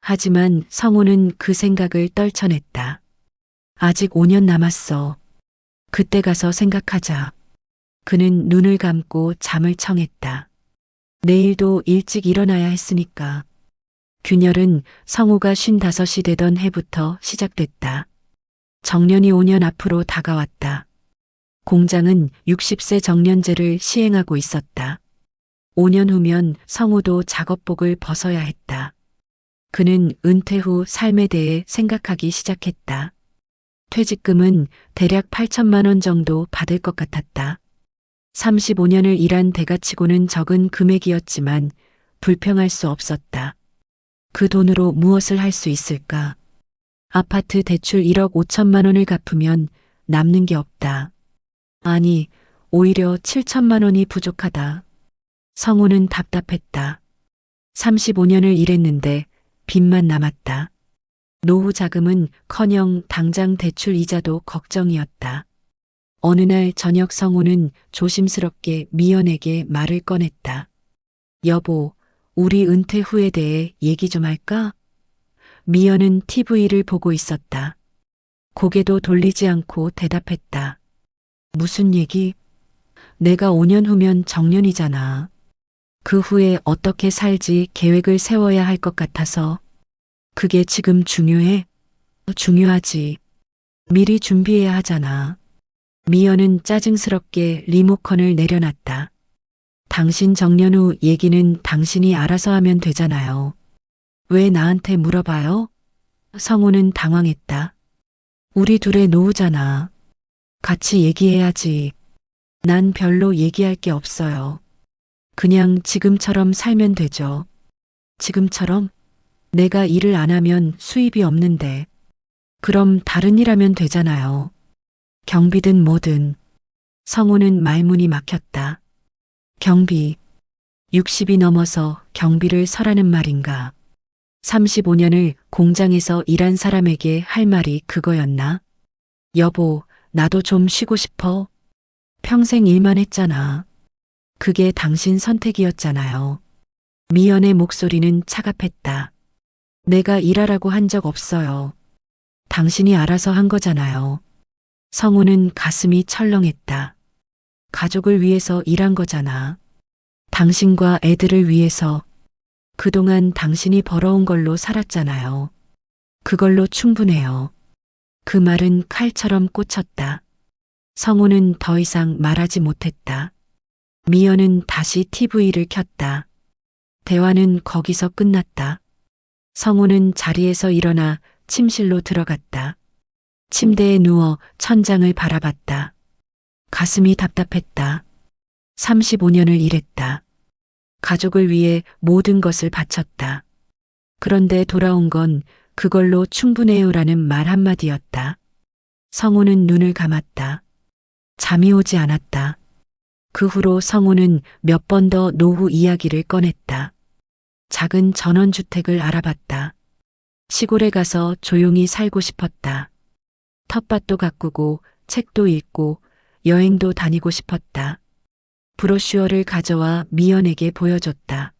하지만 성우는 그 생각을 떨쳐냈다. 아직 5년 남았어. 그때 가서 생각하자. 그는 눈을 감고 잠을 청했다. 내일도 일찍 일어나야 했으니까. 균열은 성우가 55이 되던 해부터 시작됐다. 정년이 5년 앞으로 다가왔다. 공장은 60세 정년제를 시행하고 있었다. 5년 후면 성우도 작업복을 벗어야 했다. 그는 은퇴 후 삶에 대해 생각하기 시작했다. 퇴직금은 대략 8천만 원 정도 받을 것 같았다. 35년을 일한 대가치고는 적은 금액이었지만 불평할 수 없었다. 그 돈으로 무엇을 할 수 있을까? 아파트 대출 1억 5천만 원을 갚으면 남는 게 없다. 아니, 오히려 7천만 원이 부족하다. 성우는 답답했다. 35년을 일했는데 빚만 남았다. 노후 자금은 커녕 당장 대출 이자도 걱정이었다. 어느 날 저녁 성우는 조심스럽게 미연에게 말을 꺼냈다. 여보, 우리 은퇴 후에 대해 얘기 좀 할까? 미연은 TV를 보고 있었다. 고개도 돌리지 않고 대답했다. 무슨 얘기? 내가 5년 후면 정년이잖아. 그 후에 어떻게 살지 계획을 세워야 할 것 같아서. 그게 지금 중요해? 중요하지. 미리 준비해야 하잖아. 미연은 짜증스럽게 리모컨을 내려놨다. 당신 정년 후 얘기는 당신이 알아서 하면 되잖아요. 왜 나한테 물어봐요? 성우는 당황했다. 우리 둘의 노후잖아. 같이 얘기해야지. 난 별로 얘기할 게 없어요. 그냥 지금처럼 살면 되죠. 지금처럼? 내가 일을 안 하면 수입이 없는데. 그럼 다른 일 하면 되잖아요. 경비든 뭐든. 성우는 말문이 막혔다. 경비. 60이 넘어서 경비를 서라는 말인가. 35년을 공장에서 일한 사람에게 할 말이 그거였나? 여보, 나도 좀 쉬고 싶어. 평생 일만 했잖아. 그게 당신 선택이었잖아요. 미연의 목소리는 차갑했다. 내가 일하라고 한 적 없어요. 당신이 알아서 한 거잖아요. 성우는 가슴이 철렁했다. 가족을 위해서 일한 거잖아. 당신과 애들을 위해서. 그동안 당신이 벌어온 걸로 살았잖아요. 그걸로 충분해요. 그 말은 칼처럼 꽂혔다. 성우는 더 이상 말하지 못했다. 미연은 다시 TV를 켰다. 대화는 거기서 끝났다. 성우는 자리에서 일어나 침실로 들어갔다. 침대에 누워 천장을 바라봤다. 가슴이 답답했다. 35년을 일했다. 가족을 위해 모든 것을 바쳤다. 그런데 돌아온 건 그걸로 충분해요라는 말 한마디였다. 성우는 눈을 감았다. 잠이 오지 않았다. 그 후로 성우는 몇 번 더 노후 이야기를 꺼냈다. 작은 전원주택을 알아봤다. 시골에 가서 조용히 살고 싶었다. 텃밭도 가꾸고 책도 읽고 여행도 다니고 싶었다. 브로슈어를 가져와 미연에게 보여줬다.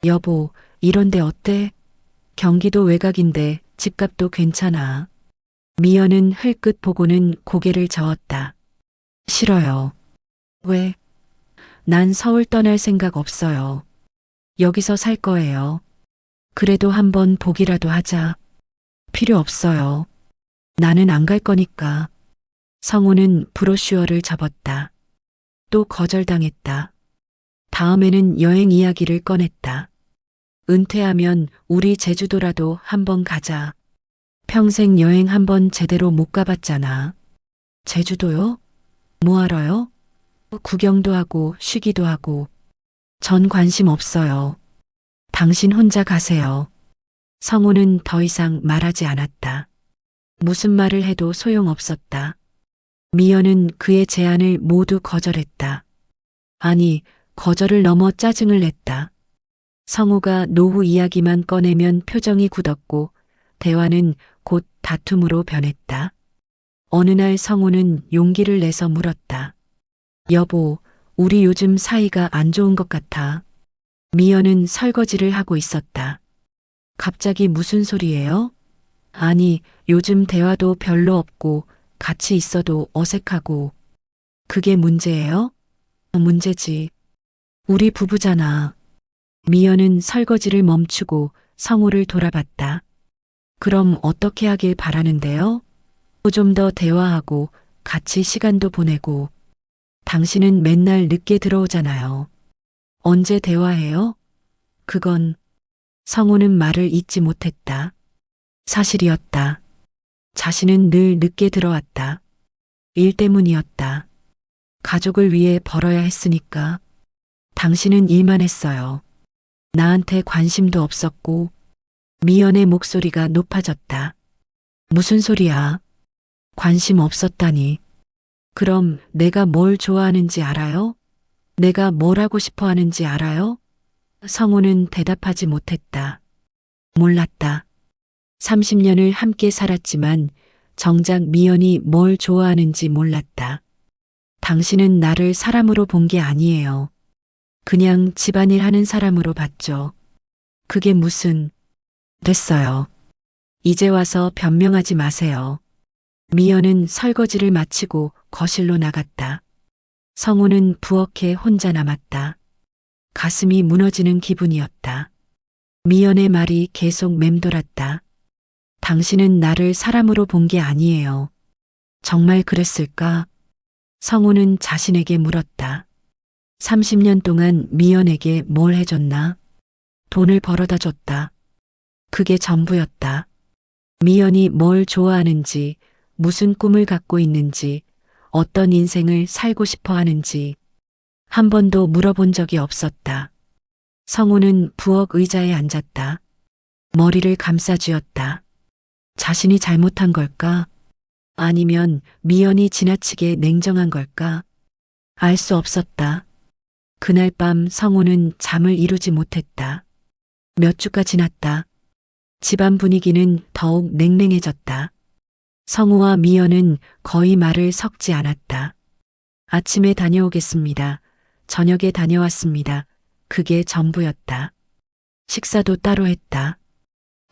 여보, 이런데 어때? 경기도 외곽인데 집값도 괜찮아. 미연은 흘끗 보고는 고개를 저었다. 싫어요. 왜? 난 서울 떠날 생각 없어요. 여기서 살 거예요. 그래도 한번 보기라도 하자. 필요 없어요. 나는 안 갈 거니까. 성우는 브로슈어를 접었다. 또 거절당했다. 다음에는 여행 이야기를 꺼냈다. 은퇴하면 우리 제주도라도 한번 가자. 평생 여행 한번 제대로 못 가봤잖아. 제주도요? 뭐하러요? 구경도 하고 쉬기도 하고. 전 관심 없어요. 당신 혼자 가세요. 성우는 더 이상 말하지 않았다. 무슨 말을 해도 소용없었다. 미연은 그의 제안을 모두 거절했다. 아니, 거절을 넘어 짜증을 냈다. 성우가 노후 이야기만 꺼내면 표정이 굳었고 대화는 곧 다툼으로 변했다. 어느 날 성우는 용기를 내서 물었다. 여보, 우리 요즘 사이가 안 좋은 것 같아. 미연은 설거지를 하고 있었다. 갑자기 무슨 소리예요? 아니, 요즘 대화도 별로 없고 같이 있어도 어색하고. 그게 문제예요? 문제지. 우리 부부잖아. 미연은 설거지를 멈추고 성우를 돌아봤다. 그럼 어떻게 하길 바라는데요? 좀 더 대화하고 같이 시간도 보내고. 당신은 맨날 늦게 들어오잖아요. 언제 대화해요? 그건 성우는 말을 잇지 못했다. 사실이었다. 자신은 늘 늦게 들어왔다. 일 때문이었다. 가족을 위해 벌어야 했으니까. 당신은 일만 했어요. 나한테 관심도 없었고. 미연의 목소리가 높아졌다. 무슨 소리야? 관심 없었다니. 그럼 내가 뭘 좋아하는지 알아요? 내가 뭘 하고 싶어 하는지 알아요? 성우는 대답하지 못했다. 몰랐다. 30년을 함께 살았지만 정작 미연이 뭘 좋아하는지 몰랐다. 당신은 나를 사람으로 본 게 아니에요. 그냥 집안일 하는 사람으로 봤죠. 그게 무슨... 됐어요. 이제 와서 변명하지 마세요. 미연은 설거지를 마치고 거실로 나갔다. 성우는 부엌에 혼자 남았다. 가슴이 무너지는 기분이었다. 미연의 말이 계속 맴돌았다. 당신은 나를 사람으로 본 게 아니에요. 정말 그랬을까? 성우는 자신에게 물었다. 30년 동안 미연에게 뭘 해줬나? 돈을 벌어다 줬다. 그게 전부였다. 미연이 뭘 좋아하는지, 무슨 꿈을 갖고 있는지, 어떤 인생을 살고 싶어 하는지 한 번도 물어본 적이 없었다. 성우는 부엌 의자에 앉았다. 머리를 감싸쥐었다. 자신이 잘못한 걸까? 아니면 미연이 지나치게 냉정한 걸까? 알 수 없었다. 그날 밤 성우는 잠을 이루지 못했다. 몇 주가 지났다. 집안 분위기는 더욱 냉랭해졌다. 성우와 미연은 거의 말을 섞지 않았다. 아침에 다녀오겠습니다. 저녁에 다녀왔습니다. 그게 전부였다. 식사도 따로 했다.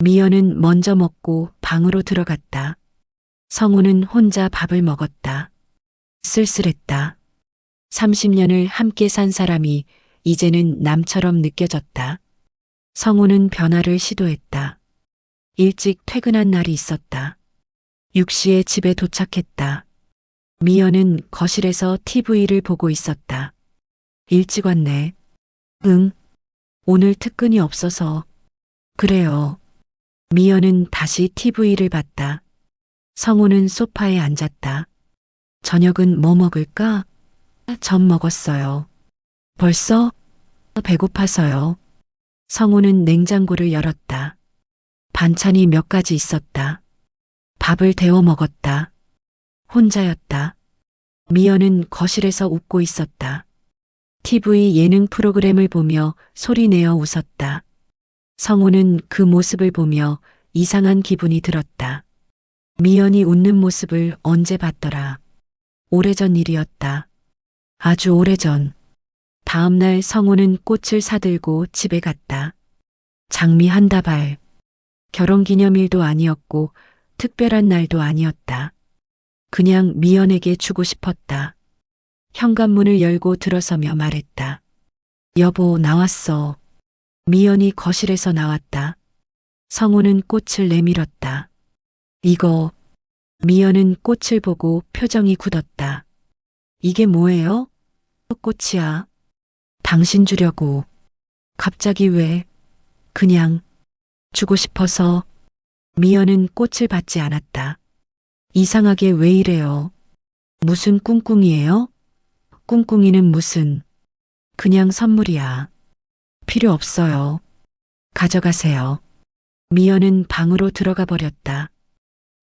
미연은 먼저 먹고 방으로 들어갔다. 성우는 혼자 밥을 먹었다. 쓸쓸했다. 30년을 함께 산 사람이 이제는 남처럼 느껴졌다. 성우는 변화를 시도했다. 일찍 퇴근한 날이 있었다. 6시에 집에 도착했다. 미연은 거실에서 TV를 보고 있었다. 일찍 왔네. 응. 오늘 특근이 없어서. 그래요. 미연은 다시 TV를 봤다. 성우는 소파에 앉았다. 저녁은 뭐 먹을까? 전 먹었어요. 벌써? 배고파서요. 성우는 냉장고를 열었다. 반찬이 몇 가지 있었다. 밥을 데워 먹었다. 혼자였다. 미연은 거실에서 웃고 있었다. TV 예능 프로그램을 보며 소리내어 웃었다. 성우는 그 모습을 보며 이상한 기분이 들었다. 미연이 웃는 모습을 언제 봤더라. 오래전 일이었다. 아주 오래전. 다음 날 성우는 꽃을 사들고 집에 갔다. 장미 한 다발. 결혼기념일도 아니었고 특별한 날도 아니었다. 그냥 미연에게 주고 싶었다. 현관문을 열고 들어서며 말했다. 여보, 나왔어. 미연이 거실에서 나왔다. 성우는 꽃을 내밀었다. 이거. 미연은 꽃을 보고 표정이 굳었다. 이게 뭐예요? 꽃이야. 당신 주려고. 갑자기 왜? 그냥 주고 싶어서. 미연은 꽃을 받지 않았다. 이상하게 왜 이래요? 무슨 꿍꿍이에요? 꿍꿍이는 무슨. 그냥 선물이야. 필요 없어요. 가져가세요. 미연은 방으로 들어가 버렸다.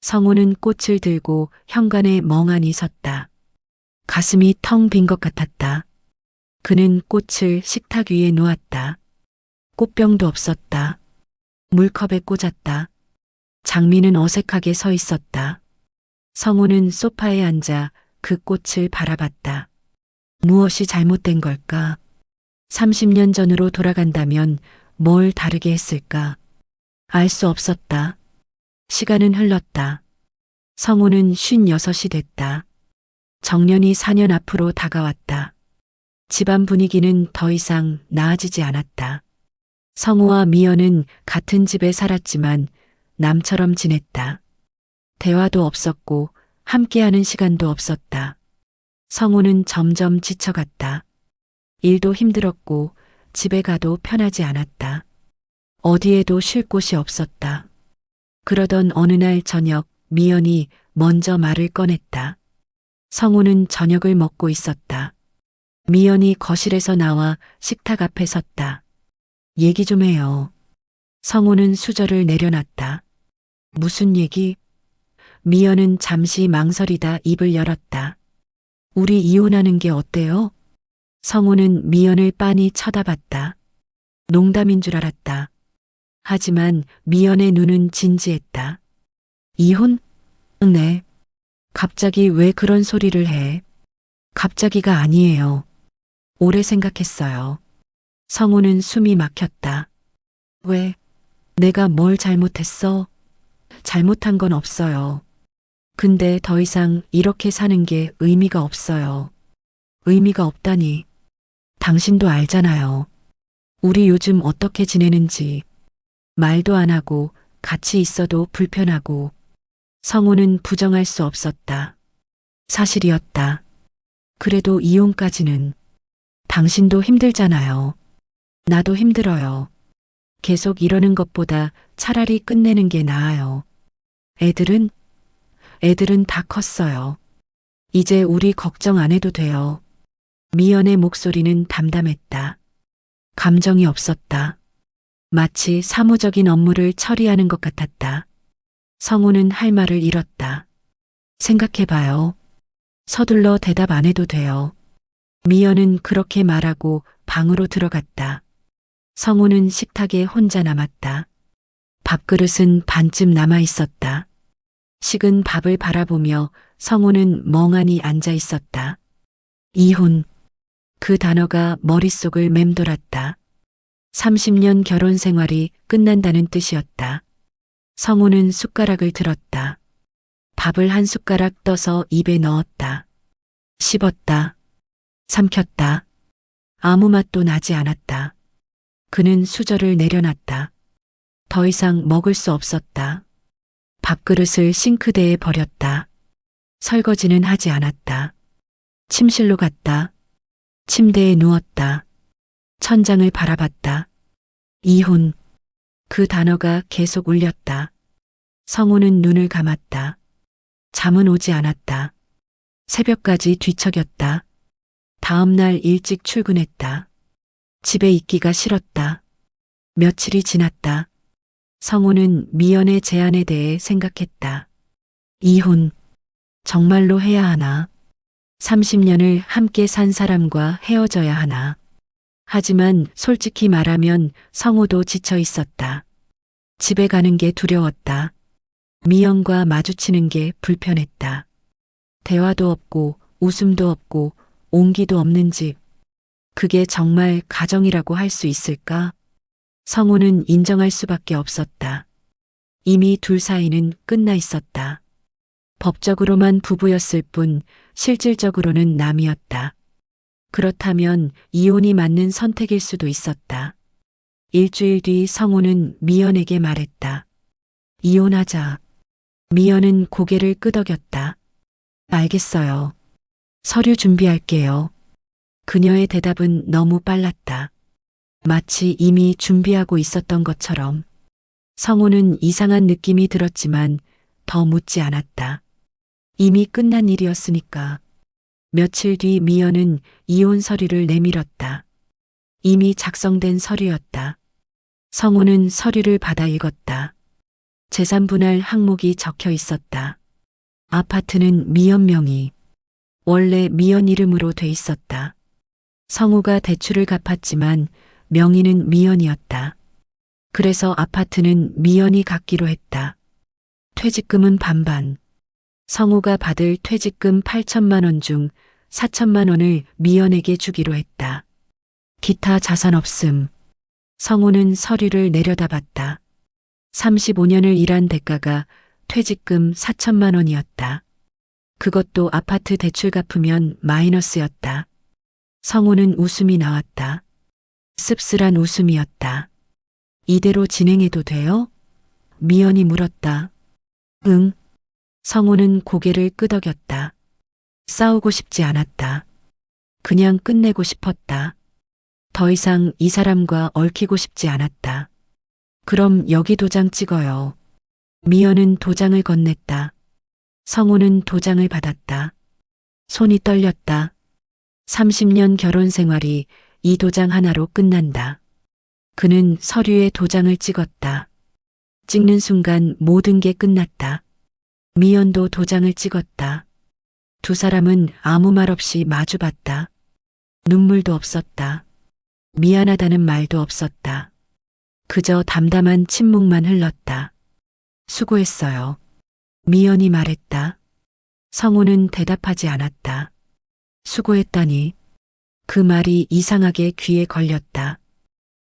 성우는 꽃을 들고 현관에 멍하니 섰다. 가슴이 텅 빈 것 같았다. 그는 꽃을 식탁 위에 놓았다. 꽃병도 없었다. 물컵에 꽂았다. 장미는 어색하게 서 있었다. 성우는 소파에 앉아 그 꽃을 바라봤다. 무엇이 잘못된 걸까? 30년 전으로 돌아간다면 뭘 다르게 했을까? 알 수 없었다. 시간은 흘렀다. 성우는 56이 됐다. 정년이 4년 앞으로 다가왔다. 집안 분위기는 더 이상 나아지지 않았다. 성우와 미연은 같은 집에 살았지만 남처럼 지냈다. 대화도 없었고 함께하는 시간도 없었다. 성우는 점점 지쳐갔다. 일도 힘들었고 집에 가도 편하지 않았다. 어디에도 쉴 곳이 없었다. 그러던 어느 날 저녁 미연이 먼저 말을 꺼냈다. 성우는 저녁을 먹고 있었다. 미연이 거실에서 나와 식탁 앞에 섰다. 얘기 좀 해요. 성우는 수저를 내려놨다. 무슨 얘기? 미연은 잠시 망설이다 입을 열었다. 우리 이혼하는 게 어때요? 성우는 미연을 빤히 쳐다봤다. 농담인 줄 알았다. 하지만 미연의 눈은 진지했다. 이혼? 네. 갑자기 왜 그런 소리를 해? 갑자기가 아니에요. 오래 생각했어요. 성우는 숨이 막혔다. 왜? 내가 뭘 잘못했어? 잘못한 건 없어요. 근데 더 이상 이렇게 사는 게 의미가 없어요. 의미가 없다니. 당신도 알잖아요. 우리 요즘 어떻게 지내는지. 말도 안 하고 같이 있어도 불편하고. 성우는 부정할 수 없었다. 사실이었다. 그래도 이혼까지는. 당신도 힘들잖아요. 나도 힘들어요. 계속 이러는 것보다 차라리 끝내는 게 나아요. 애들은 다 컸어요. 이제 우리 걱정 안 해도 돼요. 미연의 목소리는 담담했다. 감정이 없었다. 마치 사무적인 업무를 처리하는 것 같았다. 성우는 할 말을 잃었다. 생각해봐요. 서둘러 대답 안 해도 돼요. 미연은 그렇게 말하고 방으로 들어갔다. 성우는 식탁에 혼자 남았다. 밥그릇은 반쯤 남아 있었다. 식은 밥을 바라보며 성우는 멍하니 앉아 있었다. 이혼. 그 단어가 머릿속을 맴돌았다. 30년 결혼 생활이 끝난다는 뜻이었다. 성우는 숟가락을 들었다. 밥을 한 숟가락 떠서 입에 넣었다. 씹었다. 삼켰다. 아무 맛도 나지 않았다. 그는 수저를 내려놨다. 더 이상 먹을 수 없었다. 밥그릇을 싱크대에 버렸다. 설거지는 하지 않았다. 침실로 갔다. 침대에 누웠다. 천장을 바라봤다. 이혼. 그 단어가 계속 울렸다. 성우는 눈을 감았다. 잠은 오지 않았다. 새벽까지 뒤척였다. 다음 날 일찍 출근했다. 집에 있기가 싫었다. 며칠이 지났다. 성우는 미연의 제안에 대해 생각했다. 이혼. 정말로 해야 하나? 30년을 함께 산 사람과 헤어져야 하나? 하지만 솔직히 말하면 성우도 지쳐 있었다. 집에 가는 게 두려웠다. 미연과 마주치는 게 불편했다. 대화도 없고 웃음도 없고 온기도 없는 집. 그게 정말 가정이라고 할 수 있을까? 성우는 인정할 수밖에 없었다. 이미 둘 사이는 끝나 있었다. 법적으로만 부부였을 뿐 실질적으로는 남이었다. 그렇다면 이혼이 맞는 선택일 수도 있었다. 일주일 뒤 성우는 미연에게 말했다. 이혼하자. 미연은 고개를 끄덕였다. 알겠어요. 서류 준비할게요. 그녀의 대답은 너무 빨랐다. 마치 이미 준비하고 있었던 것처럼. 성우는 이상한 느낌이 들었지만 더 묻지 않았다. 이미 끝난 일이었으니까. 며칠 뒤 미연은 이혼 서류를 내밀었다. 이미 작성된 서류였다. 성우는 서류를 받아 읽었다. 재산 분할 항목이 적혀 있었다. 아파트는 미연 명의. 원래 미연 이름으로 돼 있었다. 성우가 대출을 갚았지만 명의는 미연이었다. 그래서 아파트는 미연이 갖기로 했다. 퇴직금은 반반. 성우가 받을 퇴직금 8천만 원 중 4천만 원을 미연에게 주기로 했다. 기타 자산 없음. 성우는 서류를 내려다봤다. 35년을 일한 대가가 퇴직금 4천만 원이었다. 그것도 아파트 대출 갚으면 마이너스였다. 성우는 웃음이 나왔다. 씁쓸한 웃음이었다. 이대로 진행해도 돼요? 미연이 물었다. 응. 성우는 고개를 끄덕였다. 싸우고 싶지 않았다. 그냥 끝내고 싶었다. 더 이상 이 사람과 얽히고 싶지 않았다. 그럼 여기 도장 찍어요. 미연은 도장을 건넸다. 성우는 도장을 받았다. 손이 떨렸다. 30년 결혼 생활이 이 도장 하나로 끝난다. 그는 서류에 도장을 찍었다. 찍는 순간 모든 게 끝났다. 미연도 도장을 찍었다. 두 사람은 아무 말 없이 마주봤다. 눈물도 없었다. 미안하다는 말도 없었다. 그저 담담한 침묵만 흘렀다. 수고했어요. 미연이 말했다. 성우는 대답하지 않았다. 수고했다니. 그 말이 이상하게 귀에 걸렸다.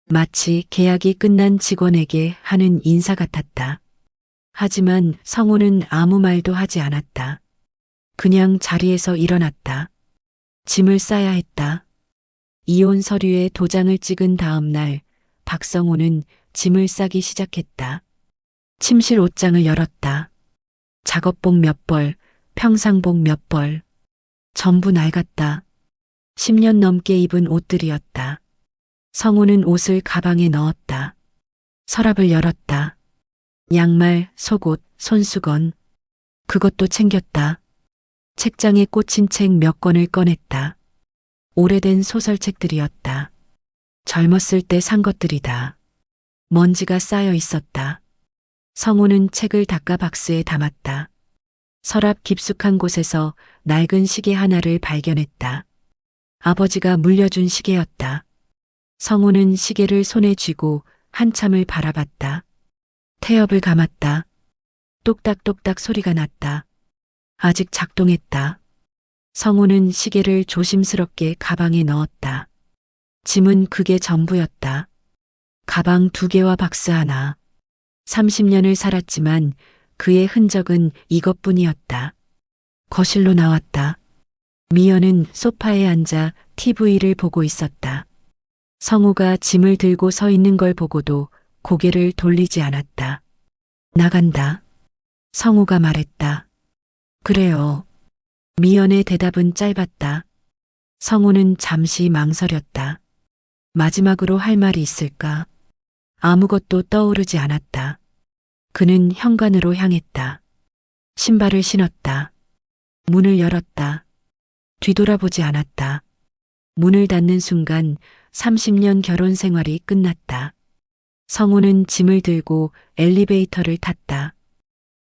마치 계약이 끝난 직원에게 하는 인사 같았다. 하지만 성우는 아무 말도 하지 않았다. 그냥 자리에서 일어났다. 짐을 싸야 했다. 이혼 서류에 도장을 찍은 다음 날 박성호는 짐을 싸기 시작했다. 침실 옷장을 열었다. 작업복 몇 벌, 평상복 몇 벌. 전부 낡았다. 10년 넘게 입은 옷들이었다. 성우는 옷을 가방에 넣었다. 서랍을 열었다. 양말, 속옷, 손수건. 그것도 챙겼다. 책장에 꽂힌 책 몇 권을 꺼냈다. 오래된 소설책들이었다. 젊었을 때 산 것들이다. 먼지가 쌓여 있었다. 성우는 책을 닦아 박스에 담았다. 서랍 깊숙한 곳에서 낡은 시계 하나를 발견했다. 아버지가 물려준 시계였다. 성우는 시계를 손에 쥐고 한참을 바라봤다. 태엽을 감았다. 똑딱똑딱 소리가 났다. 아직 작동했다. 성우는 시계를 조심스럽게 가방에 넣었다. 짐은 그게 전부였다. 가방 2개와 박스 하나. 30년을 살았지만 그의 흔적은 이것뿐이었다. 거실로 나왔다. 미연은 소파에 앉아 TV를 보고 있었다. 성우가 짐을 들고 서 있는 걸 보고도 고개를 돌리지 않았다. 나간다. 성우가 말했다. 그래요. 미연의 대답은 짧았다. 성우는 잠시 망설였다. 마지막으로 할 말이 있을까? 아무것도 떠오르지 않았다. 그는 현관으로 향했다. 신발을 신었다. 문을 열었다. 뒤돌아보지 않았다. 문을 닫는 순간 30년 결혼 생활이 끝났다. 성우는 짐을 들고 엘리베이터를 탔다.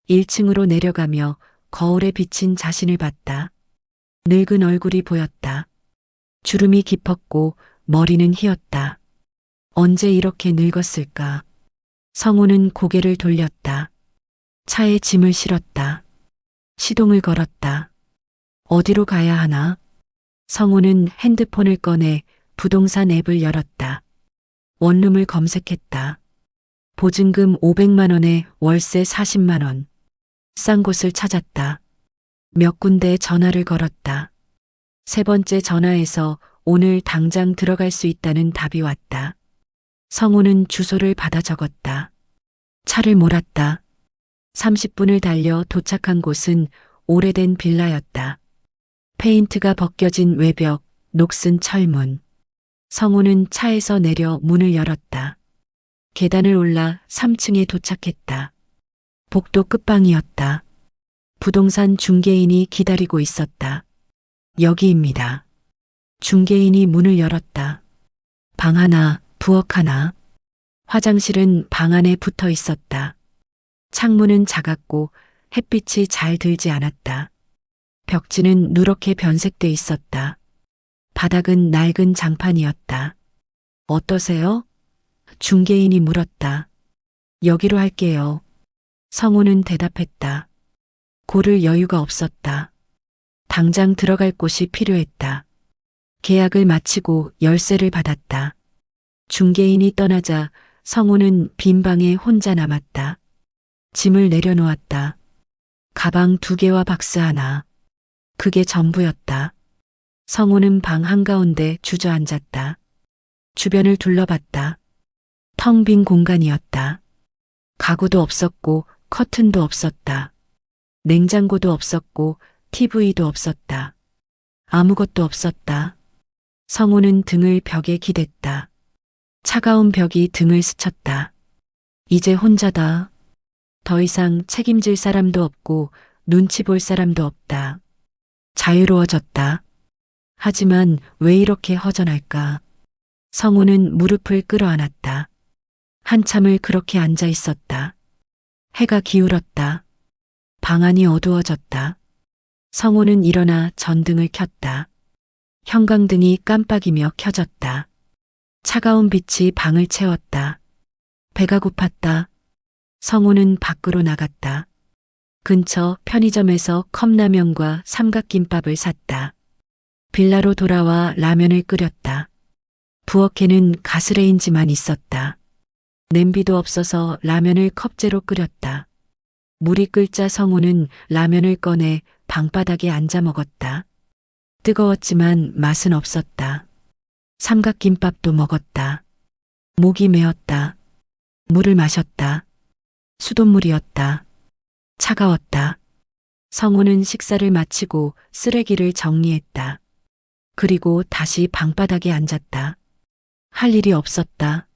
1층으로 내려가며 거울에 비친 자신을 봤다. 늙은 얼굴이 보였다. 주름이 깊었고 머리는 휘었다. 언제 이렇게 늙었을까? 성우는 고개를 돌렸다. 차에 짐을 실었다. 시동을 걸었다. 어디로 가야 하나? 성우는 핸드폰을 꺼내 부동산 앱을 열었다. 원룸을 검색했다. 보증금 500만 원에 월세 40만 원. 싼 곳을 찾았다. 몇 군데 전화를 걸었다. 3번째 전화에서 오늘 당장 들어갈 수 있다는 답이 왔다. 성우는 주소를 받아 적었다. 차를 몰았다. 30분을 달려 도착한 곳은 오래된 빌라였다. 페인트가 벗겨진 외벽, 녹슨 철문. 성우는 차에서 내려 문을 열었다. 계단을 올라 3층에 도착했다. 복도 끝방이었다. 부동산 중개인이 기다리고 있었다. 여기입니다. 중개인이 문을 열었다. 방 하나, 부엌 하나. 화장실은 방 안에 붙어 있었다. 창문은 작았고 햇빛이 잘 들지 않았다. 벽지는 누렇게 변색돼 있었다. 바닥은 낡은 장판이었다. 어떠세요? 중개인이 물었다. 여기로 할게요. 성우는 대답했다. 고를 여유가 없었다. 당장 들어갈 곳이 필요했다. 계약을 마치고 열쇠를 받았다. 중개인이 떠나자 성우는 빈 방에 혼자 남았다. 짐을 내려놓았다. 가방 2개와 박스 하나. 그게 전부였다. 성우는 방 한가운데 주저앉았다. 주변을 둘러봤다. 텅 빈 공간이었다. 가구도 없었고 커튼도 없었다. 냉장고도 없었고 TV도 없었다. 아무것도 없었다. 성우는 등을 벽에 기댔다. 차가운 벽이 등을 스쳤다. 이제 혼자다. 더 이상 책임질 사람도 없고 눈치 볼 사람도 없다. 자유로워졌다. 하지만 왜 이렇게 허전할까? 성우는 무릎을 끌어안았다. 한참을 그렇게 앉아 있었다. 해가 기울었다. 방 안이 어두워졌다. 성우는 일어나 전등을 켰다. 형광등이 깜빡이며 켜졌다. 차가운 빛이 방을 채웠다. 배가 고팠다. 성우는 밖으로 나갔다. 근처 편의점에서 컵라면과 삼각김밥을 샀다. 빌라로 돌아와 라면을 끓였다. 부엌에는 가스레인지만 있었다. 냄비도 없어서 라면을 컵째로 끓였다. 물이 끓자 성우는 라면을 꺼내 방바닥에 앉아 먹었다. 뜨거웠지만 맛은 없었다. 삼각김밥도 먹었다. 목이 메었다. 물을 마셨다. 수돗물이었다. 차가웠다. 성우는 식사를 마치고 쓰레기를 정리했다. 그리고 다시 방바닥에 앉았다. 할 일이 없었다.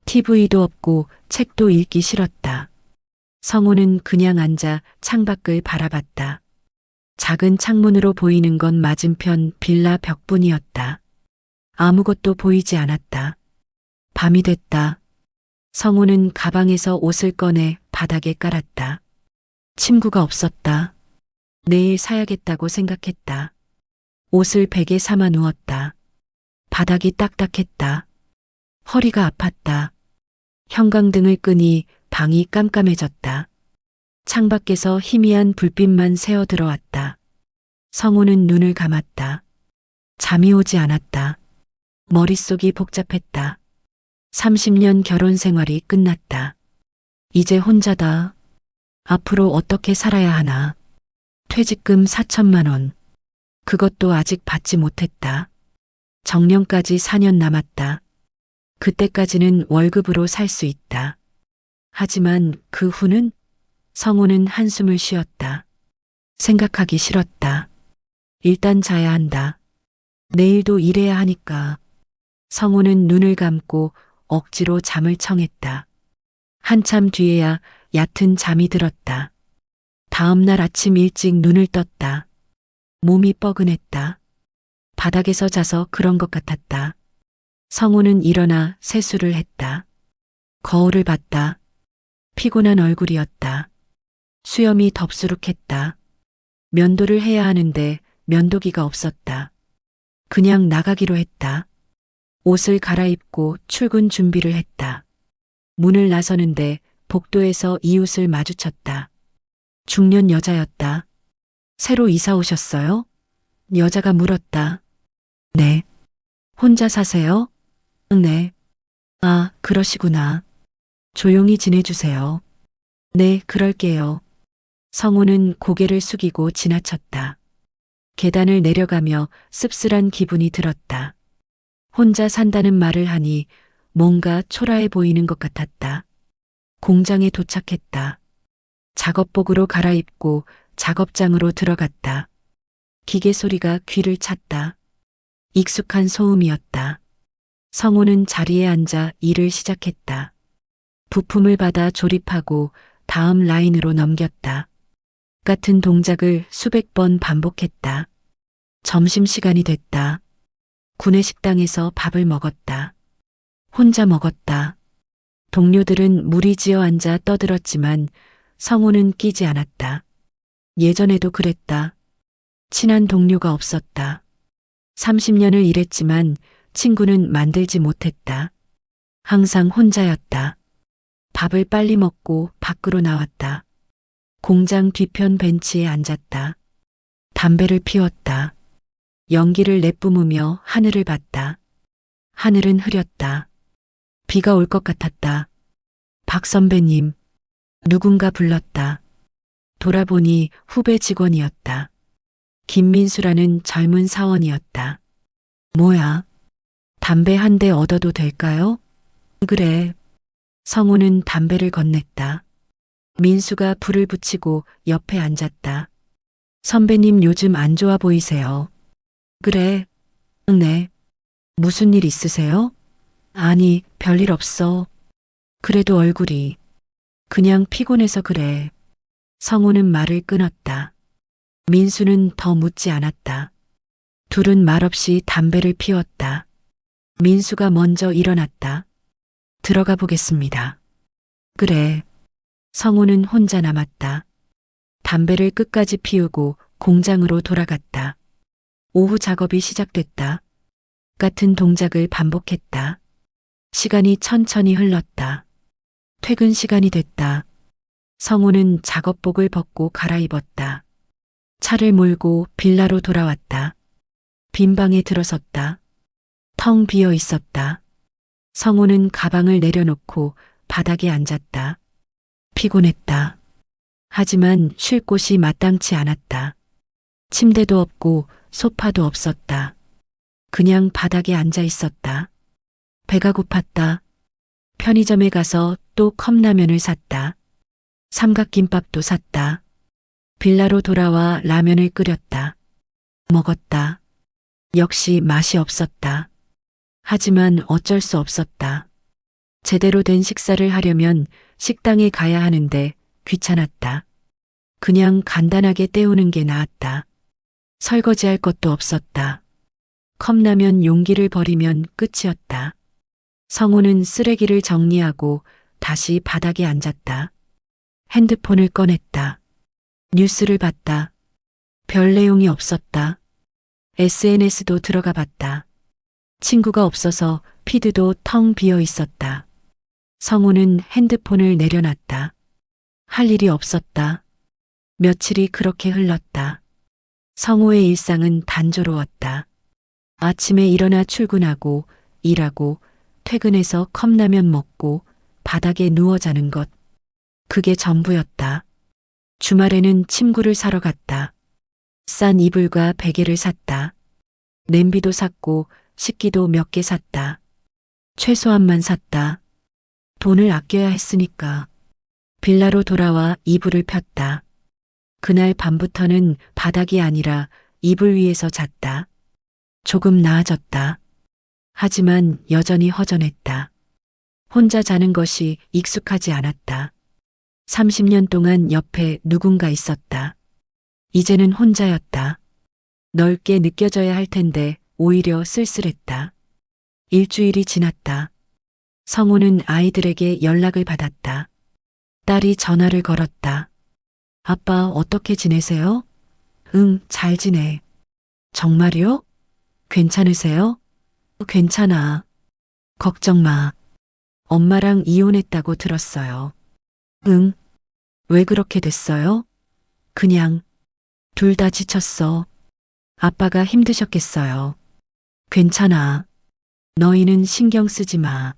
TV도 없고 책도 읽기 싫었다. 성우는 그냥 앉아 창밖을 바라봤다. 작은 창문으로 보이는 건 맞은편 빌라 벽뿐이었다. 아무것도 보이지 않았다. 밤이 됐다. 성우는 가방에서 옷을 꺼내 바닥에 깔았다. 침구가 없었다. 내일 사야겠다고 생각했다. 옷을 베개 삼아 누웠다. 바닥이 딱딱했다. 허리가 아팠다. 형광등을 끄니 방이 깜깜해졌다. 창밖에서 희미한 불빛만 새어 들어왔다. 성우는 눈을 감았다. 잠이 오지 않았다. 머릿속이 복잡했다. 30년 결혼 생활이 끝났다. 이제 혼자다. 앞으로 어떻게 살아야 하나. 퇴직금 4천만 원. 그것도 아직 받지 못했다. 정년까지 4년 남았다. 그때까지는 월급으로 살 수 있다. 하지만 그 후는? 성우는 한숨을 쉬었다. 생각하기 싫었다. 일단 자야 한다. 내일도 일해야 하니까. 성우는 눈을 감고 억지로 잠을 청했다. 한참 뒤에야 얕은 잠이 들었다. 다음 날 아침 일찍 눈을 떴다. 몸이 뻐근했다. 바닥에서 자서 그런 것 같았다. 성우는 일어나 세수를 했다. 거울을 봤다. 피곤한 얼굴이었다. 수염이 덥수룩했다. 면도를 해야 하는데 면도기가 없었다. 그냥 나가기로 했다. 옷을 갈아입고 출근 준비를 했다. 문을 나서는데 복도에서 이웃을 마주쳤다. 중년 여자였다. 새로 이사 오셨어요? 여자가 물었다. 네. 혼자 사세요? 네. 아, 그러시구나. 조용히 지내주세요. 네, 그럴게요. 성우는 고개를 숙이고 지나쳤다. 계단을 내려가며 씁쓸한 기분이 들었다. 혼자 산다는 말을 하니 뭔가 초라해 보이는 것 같았다. 공장에 도착했다. 작업복으로 갈아입고 작업장으로 들어갔다. 기계 소리가 귀를 찼다. 익숙한 소음이었다. 성우는 자리에 앉아 일을 시작했다. 부품을 받아 조립하고 다음 라인으로 넘겼다. 같은 동작을 수백 번 반복했다. 점심시간이 됐다. 구내식당에서 밥을 먹었다. 혼자 먹었다. 동료들은 무리지어 앉아 떠들었지만 성우는 끼지 않았다. 예전에도 그랬다. 친한 동료가 없었다. 30년을 일했지만 친구는 만들지 못했다. 항상 혼자였다. 밥을 빨리 먹고 밖으로 나왔다. 공장 뒤편 벤치에 앉았다. 담배를 피웠다. 연기를 내뿜으며 하늘을 봤다. 하늘은 흐렸다. 비가 올 것 같았다. 박 선배님. 누군가 불렀다. 돌아보니 후배 직원이었다. 김민수라는 젊은 사원이었다. 뭐야? 담배 한 대 얻어도 될까요? 그래. 성우는 담배를 건넸다. 민수가 불을 붙이고 옆에 앉았다. 선배님 요즘 안 좋아 보이세요. 그래. 네. 무슨 일 있으세요? 아니, 별일 없어. 그래도 얼굴이 그냥 피곤해서 그래. 성우는 말을 끊었다. 민수는 더 묻지 않았다. 둘은 말없이 담배를 피웠다. 민수가 먼저 일어났다. 들어가 보겠습니다. 그래. 성우는 혼자 남았다. 담배를 끝까지 피우고 공장으로 돌아갔다. 오후 작업이 시작됐다. 같은 동작을 반복했다. 시간이 천천히 흘렀다. 퇴근 시간이 됐다. 성우는 작업복을 벗고 갈아입었다. 차를 몰고 빌라로 돌아왔다. 빈 방에 들어섰다. 텅 비어 있었다. 성우는 가방을 내려놓고 바닥에 앉았다. 피곤했다. 하지만 쉴 곳이 마땅치 않았다. 침대도 없고 소파도 없었다. 그냥 바닥에 앉아 있었다. 배가 고팠다. 편의점에 가서 또 컵라면을 샀다. 삼각김밥도 샀다. 빌라로 돌아와 라면을 끓였다. 먹었다. 역시 맛이 없었다. 하지만 어쩔 수 없었다. 제대로 된 식사를 하려면 식당에 가야 하는데 귀찮았다. 그냥 간단하게 때우는 게 나았다. 설거지할 것도 없었다. 컵라면 용기를 버리면 끝이었다. 성우는 쓰레기를 정리하고 다시 바닥에 앉았다. 핸드폰을 꺼냈다. 뉴스를 봤다. 별 내용이 없었다. SNS도 들어가 봤다. 친구가 없어서 피드도 텅 비어 있었다. 성우는 핸드폰을 내려놨다. 할 일이 없었다. 며칠이 그렇게 흘렀다. 성우의 일상은 단조로웠다. 아침에 일어나 출근하고 일하고 퇴근해서 컵라면 먹고 바닥에 누워 자는 것. 그게 전부였다. 주말에는 침구를 사러 갔다. 싼 이불과 베개를 샀다. 냄비도 샀고 식기도 몇 개 샀다. 최소한만 샀다. 돈을 아껴야 했으니까. 빌라로 돌아와 이불을 폈다. 그날 밤부터는 바닥이 아니라 이불 위에서 잤다. 조금 나아졌다. 하지만 여전히 허전했다. 혼자 자는 것이 익숙하지 않았다. 30년 동안 옆에 누군가 있었다. 이제는 혼자였다. 넓게 느껴져야 할 텐데 오히려 쓸쓸했다. 일주일이 지났다. 성우는 아이들에게 연락을 받았다. 딸이 전화를 걸었다. 아빠 어떻게 지내세요? 응, 잘 지내. 정말요? 괜찮으세요? 괜찮아. 걱정 마. 엄마랑 이혼했다고 들었어요. 응. 왜 그렇게 됐어요? 그냥 둘 다 지쳤어. 아빠가 힘드셨겠어요. 괜찮아. 너희는 신경 쓰지 마.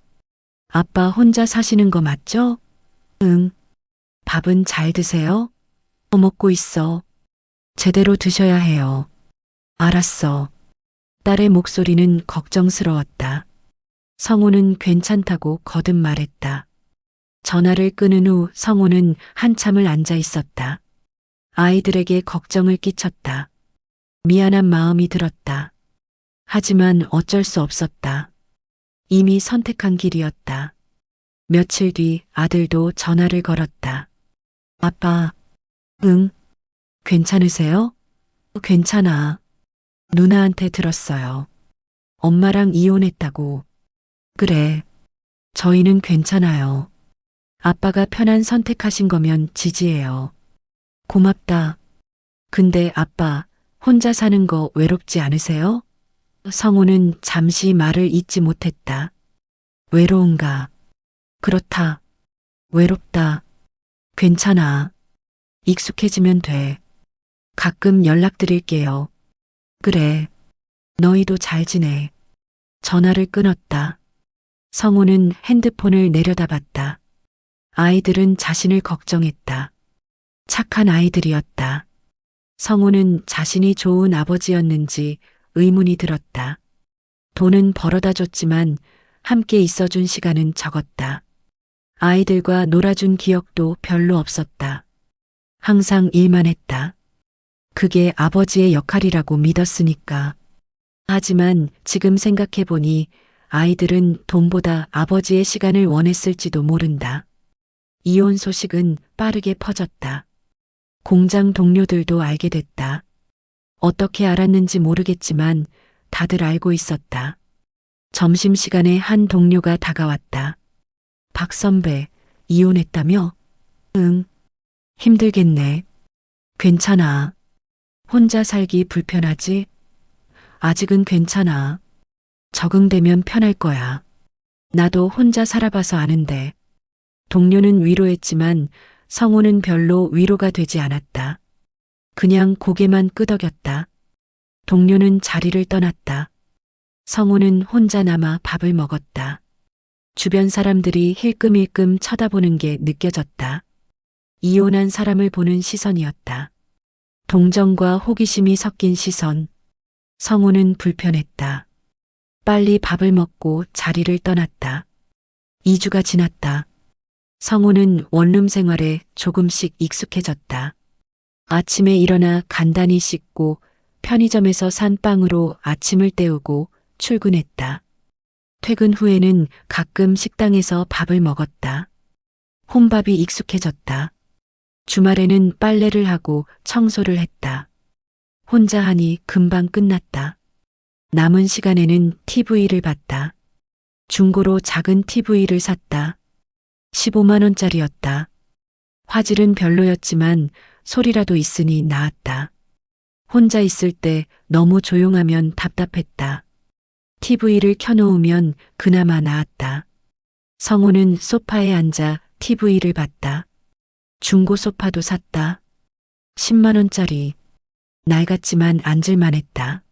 아빠 혼자 사시는 거 맞죠? 응. 밥은 잘 드세요? 먹고 있어. 제대로 드셔야 해요. 알았어. 딸의 목소리는 걱정스러웠다. 성우는 괜찮다고 거듭 말했다. 전화를 끊은 후 성우는 한참을 앉아 있었다. 아이들에게 걱정을 끼쳤다. 미안한 마음이 들었다. 하지만 어쩔 수 없었다. 이미 선택한 길이었다. 며칠 뒤 아들도 전화를 걸었다. 아빠, 응? 괜찮으세요? 괜찮아. 누나한테 들었어요. 엄마랑 이혼했다고. 그래. 저희는 괜찮아요. 아빠가 편한 선택하신 거면 지지해요. 고맙다. 근데 아빠, 혼자 사는 거 외롭지 않으세요? 성우는 잠시 말을 잇지 못했다. 외로운가? 그렇다. 외롭다. 괜찮아. 익숙해지면 돼. 가끔 연락드릴게요. 그래. 너희도 잘 지내. 전화를 끊었다. 성우는 핸드폰을 내려다봤다. 아이들은 자신을 걱정했다. 착한 아이들이었다. 성우는 자신이 좋은 아버지였는지 의문이 들었다. 돈은 벌어다 줬지만 함께 있어준 시간은 적었다. 아이들과 놀아준 기억도 별로 없었다. 항상 일만 했다. 그게 아버지의 역할이라고 믿었으니까. 하지만 지금 생각해보니 아이들은 돈보다 아버지의 시간을 원했을지도 모른다. 이혼 소식은 빠르게 퍼졌다. 공장 동료들도 알게 됐다. 어떻게 알았는지 모르겠지만 다들 알고 있었다. 점심시간에 한 동료가 다가왔다. 박 선배, 이혼했다며? 응. 힘들겠네. 괜찮아. 혼자 살기 불편하지? 아직은 괜찮아. 적응되면 편할 거야. 나도 혼자 살아봐서 아는데. 동료는 위로했지만 성우는 별로 위로가 되지 않았다. 그냥 고개만 끄덕였다. 동료는 자리를 떠났다. 성우는 혼자 남아 밥을 먹었다. 주변 사람들이 힐끔힐끔 쳐다보는 게 느껴졌다. 이혼한 사람을 보는 시선이었다. 동정과 호기심이 섞인 시선. 성우는 불편했다. 빨리 밥을 먹고 자리를 떠났다. 2주가 지났다. 성우는 원룸 생활에 조금씩 익숙해졌다. 아침에 일어나 간단히 씻고 편의점에서 산 빵으로 아침을 때우고 출근했다. 퇴근 후에는 가끔 식당에서 밥을 먹었다. 혼밥이 익숙해졌다. 주말에는 빨래를 하고 청소를 했다. 혼자 하니 금방 끝났다. 남은 시간에는 TV를 봤다. 중고로 작은 TV를 샀다. 15만 원짜리였다. 화질은 별로였지만 소리라도 있으니 나았다. 혼자 있을 때 너무 조용하면 답답했다. TV를 켜놓으면 그나마 나았다. 성우는 소파에 앉아 TV를 봤다. 중고 소파도 샀다. 10만 원짜리. 낡았지만 앉을만 했다.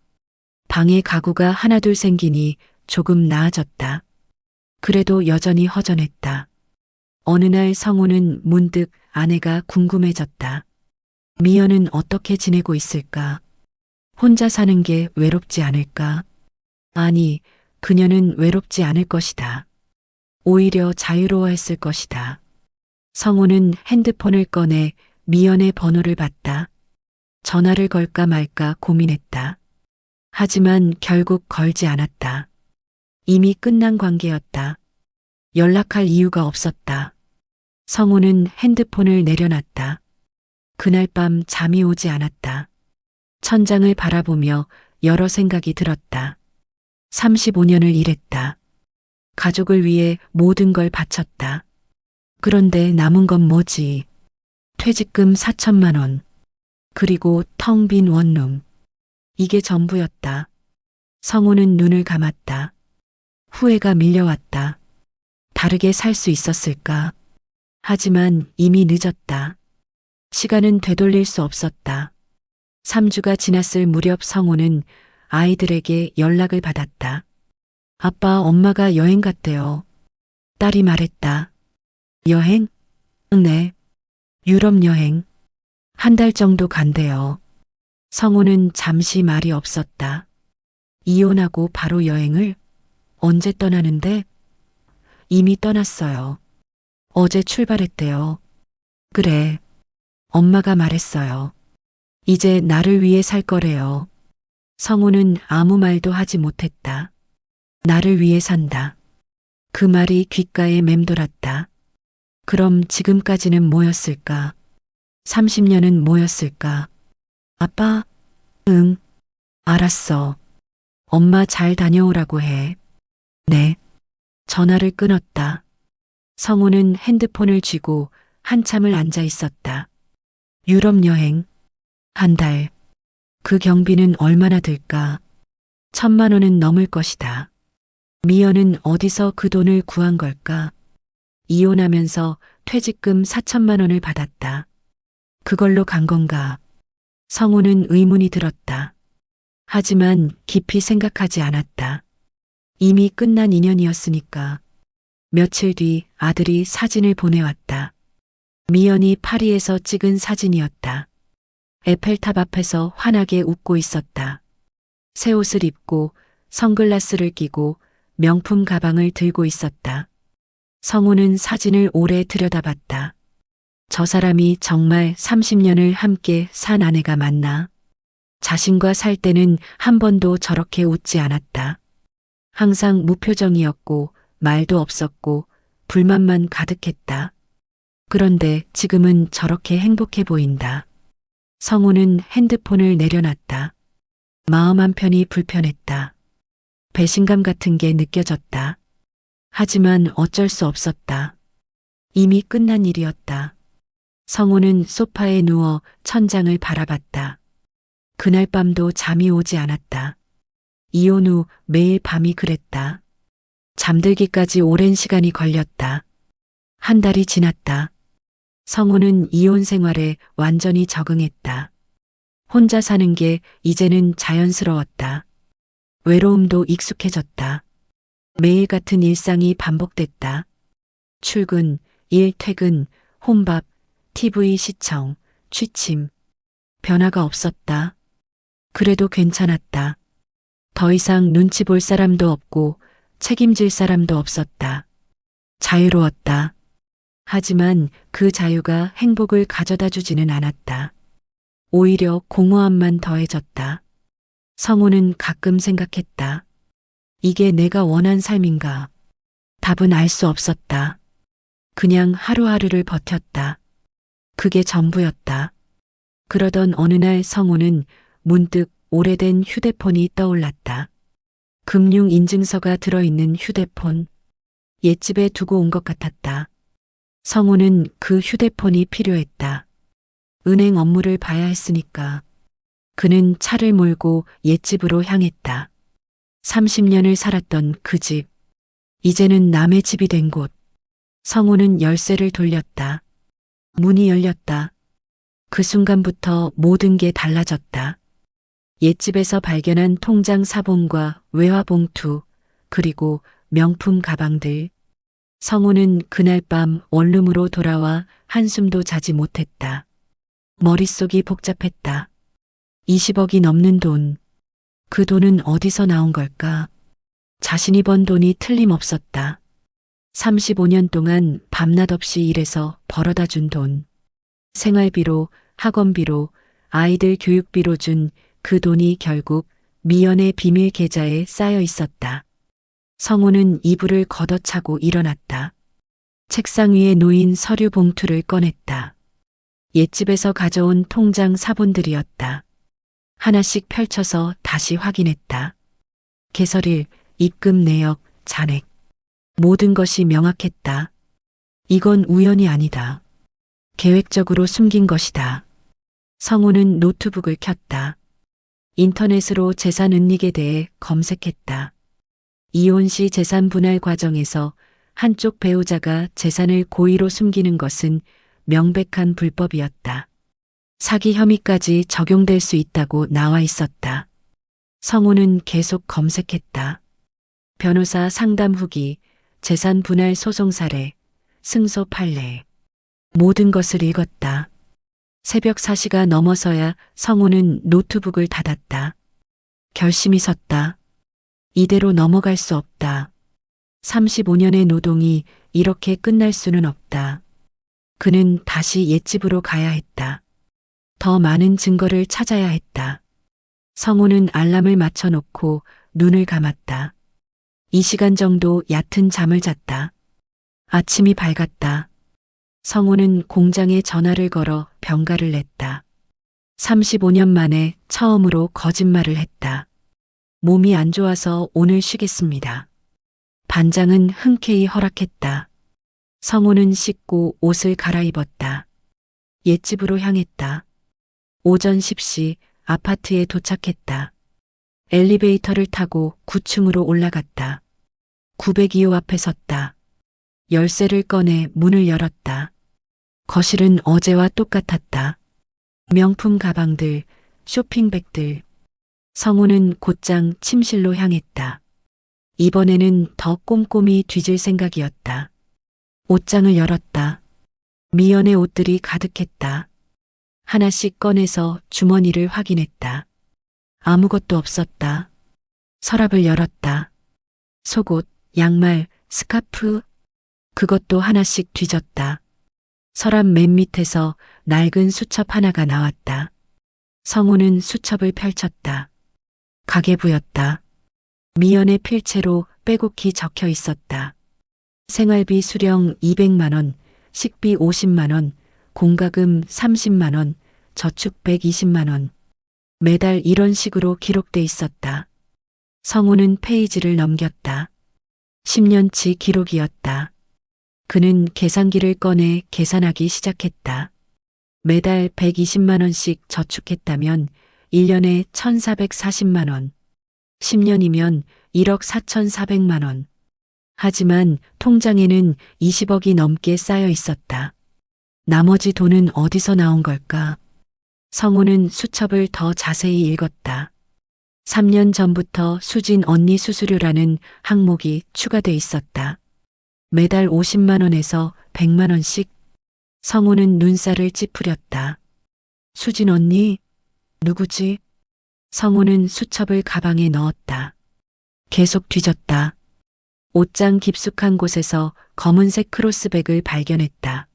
방에 가구가 하나둘 생기니 조금 나아졌다. 그래도 여전히 허전했다. 어느 날 성우는 문득 아내가 궁금해졌다. 미연은 어떻게 지내고 있을까? 혼자 사는 게 외롭지 않을까? 아니, 그녀는 외롭지 않을 것이다. 오히려 자유로워했을 것이다. 성우는 핸드폰을 꺼내 미연의 번호를 받다. 전화를 걸까 말까 고민했다. 하지만 결국 걸지 않았다. 이미 끝난 관계였다. 연락할 이유가 없었다. 성우는 핸드폰을 내려놨다. 그날 밤 잠이 오지 않았다. 천장을 바라보며 여러 생각이 들었다. 35년을 일했다. 가족을 위해 모든 걸 바쳤다. 그런데 남은 건 뭐지? 퇴직금 4천만 원. 그리고 텅 빈 원룸. 이게 전부였다. 성우는 눈을 감았다. 후회가 밀려왔다. 다르게 살 수 있었을까? 하지만 이미 늦었다. 시간은 되돌릴 수 없었다. 3주가 지났을 무렵 성우는 아이들에게 연락을 받았다. 아빠, 엄마가 여행 갔대요. 딸이 말했다. 여행? 네. 유럽 여행. 한 달 정도 간대요. 성우는 잠시 말이 없었다. 이혼하고 바로 여행을? 언제 떠나는데? 이미 떠났어요. 어제 출발했대요. 그래. 엄마가 말했어요. 이제 나를 위해 살 거래요. 성우는 아무 말도 하지 못했다. 나를 위해 산다. 그 말이 귓가에 맴돌았다. 그럼 지금까지는 뭐였을까? 30년은 뭐였을까? 아빠? 응. 알았어. 엄마 잘 다녀오라고 해. 네. 전화를 끊었다. 성우는 핸드폰을 쥐고 한참을 앉아 있었다. 유럽 여행. 한 달. 그 경비는 얼마나 들까? 1,000만 원은 넘을 것이다. 미연은 어디서 그 돈을 구한 걸까? 이혼하면서 퇴직금 4천만 원을 받았다. 그걸로 간 건가? 성우는 의문이 들었다. 하지만 깊이 생각하지 않았다. 이미 끝난 인연이었으니까. 며칠 뒤 아들이 사진을 보내왔다. 미연이 파리에서 찍은 사진이었다. 에펠탑 앞에서 환하게 웃고 있었다. 새 옷을 입고 선글라스를 끼고 명품 가방을 들고 있었다. 성우는 사진을 오래 들여다봤다. 저 사람이 정말 30년을 함께 산 아내가 맞나? 자신과 살 때는 한 번도 저렇게 웃지 않았다. 항상 무표정이었고 말도 없었고 불만만 가득했다. 그런데 지금은 저렇게 행복해 보인다. 성우는 핸드폰을 내려놨다. 마음 한편이 불편했다. 배신감 같은 게 느껴졌다. 하지만 어쩔 수 없었다. 이미 끝난 일이었다. 성우는 소파에 누워 천장을 바라봤다. 그날 밤도 잠이 오지 않았다. 이혼 후 매일 밤이 그랬다. 잠들기까지 오랜 시간이 걸렸다. 한 달이 지났다. 성우는 이혼 생활에 완전히 적응했다. 혼자 사는 게 이제는 자연스러웠다. 외로움도 익숙해졌다. 매일 같은 일상이 반복됐다. 출근, 일, 퇴근, 혼밥, TV 시청, 취침. 변화가 없었다. 그래도 괜찮았다. 더 이상 눈치 볼 사람도 없고 책임질 사람도 없었다. 자유로웠다. 하지만 그 자유가 행복을 가져다 주지는 않았다. 오히려 공허함만 더해졌다. 성우는 가끔 생각했다. 이게 내가 원한 삶인가? 답은 알 수 없었다. 그냥 하루하루를 버텼다. 그게 전부였다. 그러던 어느 날 성우는 문득 오래된 휴대폰이 떠올랐다. 금융인증서가 들어있는 휴대폰. 옛집에 두고 온 것 같았다. 성우는 그 휴대폰이 필요했다. 은행 업무를 봐야 했으니까. 그는 차를 몰고 옛집으로 향했다. 30년을 살았던 그 집. 이제는 남의 집이 된 곳. 성우는 열쇠를 돌렸다. 문이 열렸다. 그 순간부터 모든 게 달라졌다. 옛집에서 발견한 통장 사본과 외화 봉투, 그리고 명품 가방들. 성우는 그날 밤 원룸으로 돌아와 한숨도 자지 못했다. 머릿속이 복잡했다. 20억이 넘는 돈. 그 돈은 어디서 나온 걸까? 자신이 번 돈이 틀림없었다. 35년 동안 밤낮 없이 일해서 벌어다 준 돈. 생활비로, 학원비로, 아이들 교육비로 준 그 돈이 결국 미연의 비밀 계좌에 쌓여 있었다. 성우는 이불을 걷어차고 일어났다. 책상 위에 놓인 서류 봉투를 꺼냈다. 옛집에서 가져온 통장 사본들이었다. 하나씩 펼쳐서 다시 확인했다. 개설일, 입금 내역, 잔액. 모든 것이 명확했다. 이건 우연이 아니다. 계획적으로 숨긴 것이다. 성우는 노트북을 켰다. 인터넷으로 재산 은닉에 대해 검색했다. 이혼 시 재산 분할 과정에서 한쪽 배우자가 재산을 고의로 숨기는 것은 명백한 불법이었다. 사기 혐의까지 적용될 수 있다고 나와 있었다. 성우는 계속 검색했다. 변호사 상담 후기, 재산 분할 소송 사례, 승소 판례. 모든 것을 읽었다. 새벽 4시가 넘어서야 성우는 노트북을 닫았다. 결심이 섰다. 이대로 넘어갈 수 없다. 35년의 노동이 이렇게 끝날 수는 없다. 그는 다시 옛집으로 가야 했다. 더 많은 증거를 찾아야 했다. 성우는 알람을 맞춰놓고 눈을 감았다. 2시간 정도 얕은 잠을 잤다. 아침이 밝았다. 성우는 공장에 전화를 걸어 병가를 냈다. 35년 만에 처음으로 거짓말을 했다. 몸이 안 좋아서 오늘 쉬겠습니다. 반장은 흔쾌히 허락했다. 성우는 씻고 옷을 갈아입었다. 옛집으로 향했다. 오전 10시 아파트에 도착했다. 엘리베이터를 타고 9층으로 올라갔다. 902호 앞에 섰다. 열쇠를 꺼내 문을 열었다. 거실은 어제와 똑같았다. 명품 가방들, 쇼핑백들. 성우는 곧장 침실로 향했다. 이번에는 더 꼼꼼히 뒤질 생각이었다. 옷장을 열었다. 미연의 옷들이 가득했다. 하나씩 꺼내서 주머니를 확인했다. 아무것도 없었다. 서랍을 열었다. 속옷, 양말, 스카프. 그것도 하나씩 뒤졌다. 서랍 맨 밑에서 낡은 수첩 하나가 나왔다. 성우는 수첩을 펼쳤다. 가계부였다. 미연의 필체로 빼곡히 적혀 있었다. 생활비 수령 200만 원, 식비 50만 원, 공과금 30만 원, 저축 120만 원. 매달 이런 식으로 기록돼 있었다. 성우는 페이지를 넘겼다. 10년치 기록이었다. 그는 계산기를 꺼내 계산하기 시작했다. 매달 120만 원씩 저축했다면 1년에 1,440만 원. 10년이면 1억 4,400만 원. 하지만 통장에는 20억이 넘게 쌓여 있었다. 나머지 돈은 어디서 나온 걸까? 성우는 수첩을 더 자세히 읽었다. 3년 전부터 수진 언니 수수료라는 항목이 추가돼 있었다. 매달 50만 원에서 100만 원씩. 성우는 눈살을 찌푸렸다. 수진 언니? 누구지? 성우는 수첩을 가방에 넣었다. 계속 뒤졌다. 옷장 깊숙한 곳에서 검은색 크로스백을 발견했다.